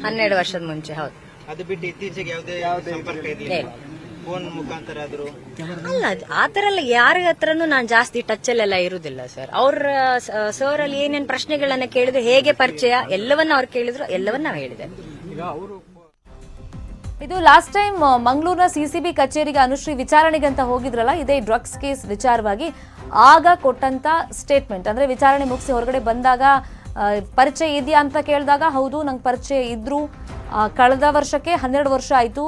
12 ವರ್ಷದ ಮುಂಚೆ. ಹೌದು. ಅದು ಬಿಟ್ಟು ಇತ್ತೀಚೆಗೆ ಯಾವುದೇ ಸಂಪರ್ಕ ಇರಲಿಲ್ಲ, ಫೋನ್ ಮುಖಾಂತರ ಆದ್ರೂ ಅಲ್ಲ. ಆತರ ಎಲ್ಲ ಯಾರ ಹತ್ರನೂ ನಾನು ಜಾಸ್ತಿ ಟಚ್ ಅಲ್ಲೆಲ್ಲ ಇರುದಿಲ್ಲ ಸರ್. ಅವ್ರ ಸರ್ ಅಲ್ಲಿ ಏನೇನ್ ಪ್ರಶ್ನೆಗಳನ್ನ ಕೇಳಿದ್ರು, ಹೇಗೆ ಪರಿಚಯ, ಎಲ್ಲವನ್ನ ಅವ್ರು ಕೇಳಿದ್ರು, ಎಲ್ಲವನ್ನ ನಾವು ಹೇಳಿದೆ. ಇದು ಲಾಸ್ಟ್ ಟೈಮ್ ಮಂಗಳೂರಿನ ಸಿಸಿಬಿ ಕಚೇರಿಗೆ ಅನುಶ್ರೀ ವಿಚಾರಣೆಗೆ ಅಂತ ಹೋಗಿದ್ರಲ್ಲ, ಇದೇ ಡ್ರಗ್ಸ್ ಕೇಸ್ ವಿಚಾರವಾಗಿ ಆಗ ಕೊಟ್ಟಂತ ಸ್ಟೇಟ್ಮೆಂಟ್. ಅಂದ್ರೆ ವಿಚಾರಣೆ ಮುಗಿಸಿ ಹೊರಗಡೆ ಬಂದಾಗ ಪರಿಚಯ ಇದೆಯಾ ಅಂತ ಕೇಳಿದಾಗ ಹೌದು ನಂಗೆ ಪರಿಚಯ ಇದ್ರು, ಕಳೆದ ವರ್ಷಕ್ಕೆ 12 ವರ್ಷ ಆಯ್ತು,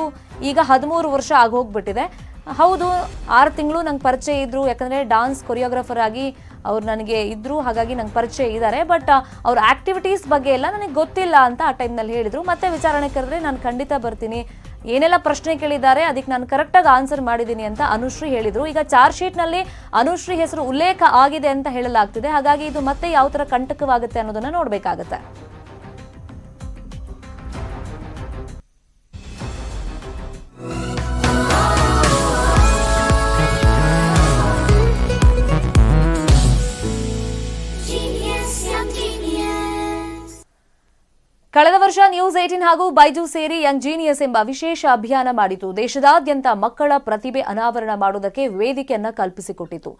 ಈಗ 13 ವರ್ಷ ಆಗೋಗ್ಬಿಟ್ಟಿದೆ. ಹೌದು 6 ತಿಂಗಳು ನಂಗೆ ಪರಿಚಯ ಇದ್ರು, ಯಾಕಂದರೆ ಡಾನ್ಸ್ ಕೊರಿಯೋಗ್ರಾಫರ್ ಆಗಿ ಅವ್ರು ನನಗೆ ಇದ್ರು, ಹಾಗಾಗಿ ನಂಗೆ ಪರಿಚಯ ಇದ್ದಾರೆ. ಬಟ್ ಅವ್ರ ಆಕ್ಟಿವಿಟೀಸ್ ಬಗ್ಗೆ ಎಲ್ಲ ನನಗೆ ಗೊತ್ತಿಲ್ಲ ಅಂತ ಆ ಟೈಮ್ನಲ್ಲಿ ಹೇಳಿದರು. ಮತ್ತೆ ವಿಚಾರಣೆ ಕರೆದ್ರೆ ನಾನು ಖಂಡಿತ ಬರ್ತೀನಿ, ಏನೆಲ್ಲ ಪ್ರಶ್ನೆ ಕೇಳಿದ್ದಾರೆ ಅದಕ್ಕೆ ನಾನು ಕರೆಕ್ಟಾಗಿ ಆನ್ಸರ್ ಮಾಡಿದ್ದೀನಿ ಅಂತ ಅನುಶ್ರೀ ಹೇಳಿದರು. ಈಗ ಚಾರ್ಜ್ ಶೀಟ್ನಲ್ಲಿ ಅನುಶ್ರೀ ಹೆಸರು ಉಲ್ಲೇಖ ಆಗಿದೆ ಅಂತ ಹೇಳಲಾಗ್ತಿದೆ. ಹಾಗಾಗಿ ಇದು ಮತ್ತೆ ಯಾವ ಥರ ಕಂಟಕವಾಗುತ್ತೆ ಅನ್ನೋದನ್ನ ನೋಡಬೇಕಾಗುತ್ತೆ. ಕಳೆದ ವರ್ಷ ನ್ಯೂಸ್ 18 ಹಾಗೂ ಬೈಜು ಸೇರಿ ಯಂಗ್ ಜೀನಿಯಸ್ ಎಂಬ ವಿಶೇಷ ಅಭಿಯಾನ ಮಾಡಿತು. ದೇಶದಾದ್ಯಂತ ಮಕ್ಕಳ ಪ್ರತಿಭೆ ಅನಾವರಣ ಮಾಡುವುದಕ್ಕೆ ವೇದಿಕೆಯನ್ನ ಕಲ್ಪಿಸಿಕೊಟ್ಟಿತು.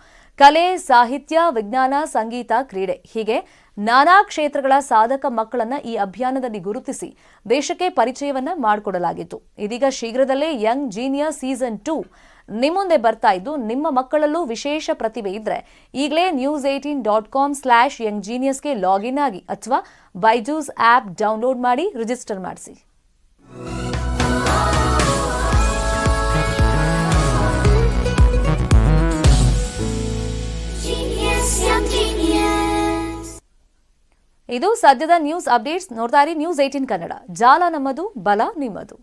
ಕಲೆ, ಸಾಹಿತ್ಯ, ವಿಜ್ಞಾನ, ಸಂಗೀತ, ಕ್ರೀಡೆ ಹೀಗೆ ನಾನಾ ಕ್ಷೇತ್ರಗಳ ಸಾಧಕ ಮಕ್ಕಳನ್ನ ಈ ಅಭಿಯಾನದಲ್ಲಿ ಗುರುತಿಸಿ ದೇಶಕ್ಕೆ ಪರಿಚಯವನ್ನ ಮಾಡಿಕೊಡಲಾಗಿತ್ತು. ಇದೀಗ ಶೀಘ್ರದಲ್ಲೇ ಯಂಗ್ ಜೀನಿಯಸ್ ಸೀಸನ್ 2 ನಿಮ್ಮ ಮುಂದೆ ಬರ್ತಾ ಇದ್ದು, ನಿಮ್ಮ ಮಕ್ಕಳಲ್ಲೂ ವಿಶೇಷ ಪ್ರತಿಭೆ ಇದ್ರೆ ಈಗಲೇ news18.com/younggeniusಗೆ ಲಾಗಿನ್ ಆಗಿ ಅಥವಾ ಬೈಜೂಸ್ ಆಪ್ ಡೌನ್ಲೋಡ್ ಮಾಡಿ ರಿಜಿಸ್ಟರ್ ಮಾಡಿಸಿ. ಇದು ಸದ್ಯದ ನ್ಯೂಸ್ ಅಪ್ಡೇಟ್ಸ್. ನೋಡ್ತಾ ಇರಿ ನ್ಯೂಸ್ 18 ಕನ್ನಡ. ಜಾಲ ನಮ್ಮದು, ಬಲ ನಿಮ್ಮದು.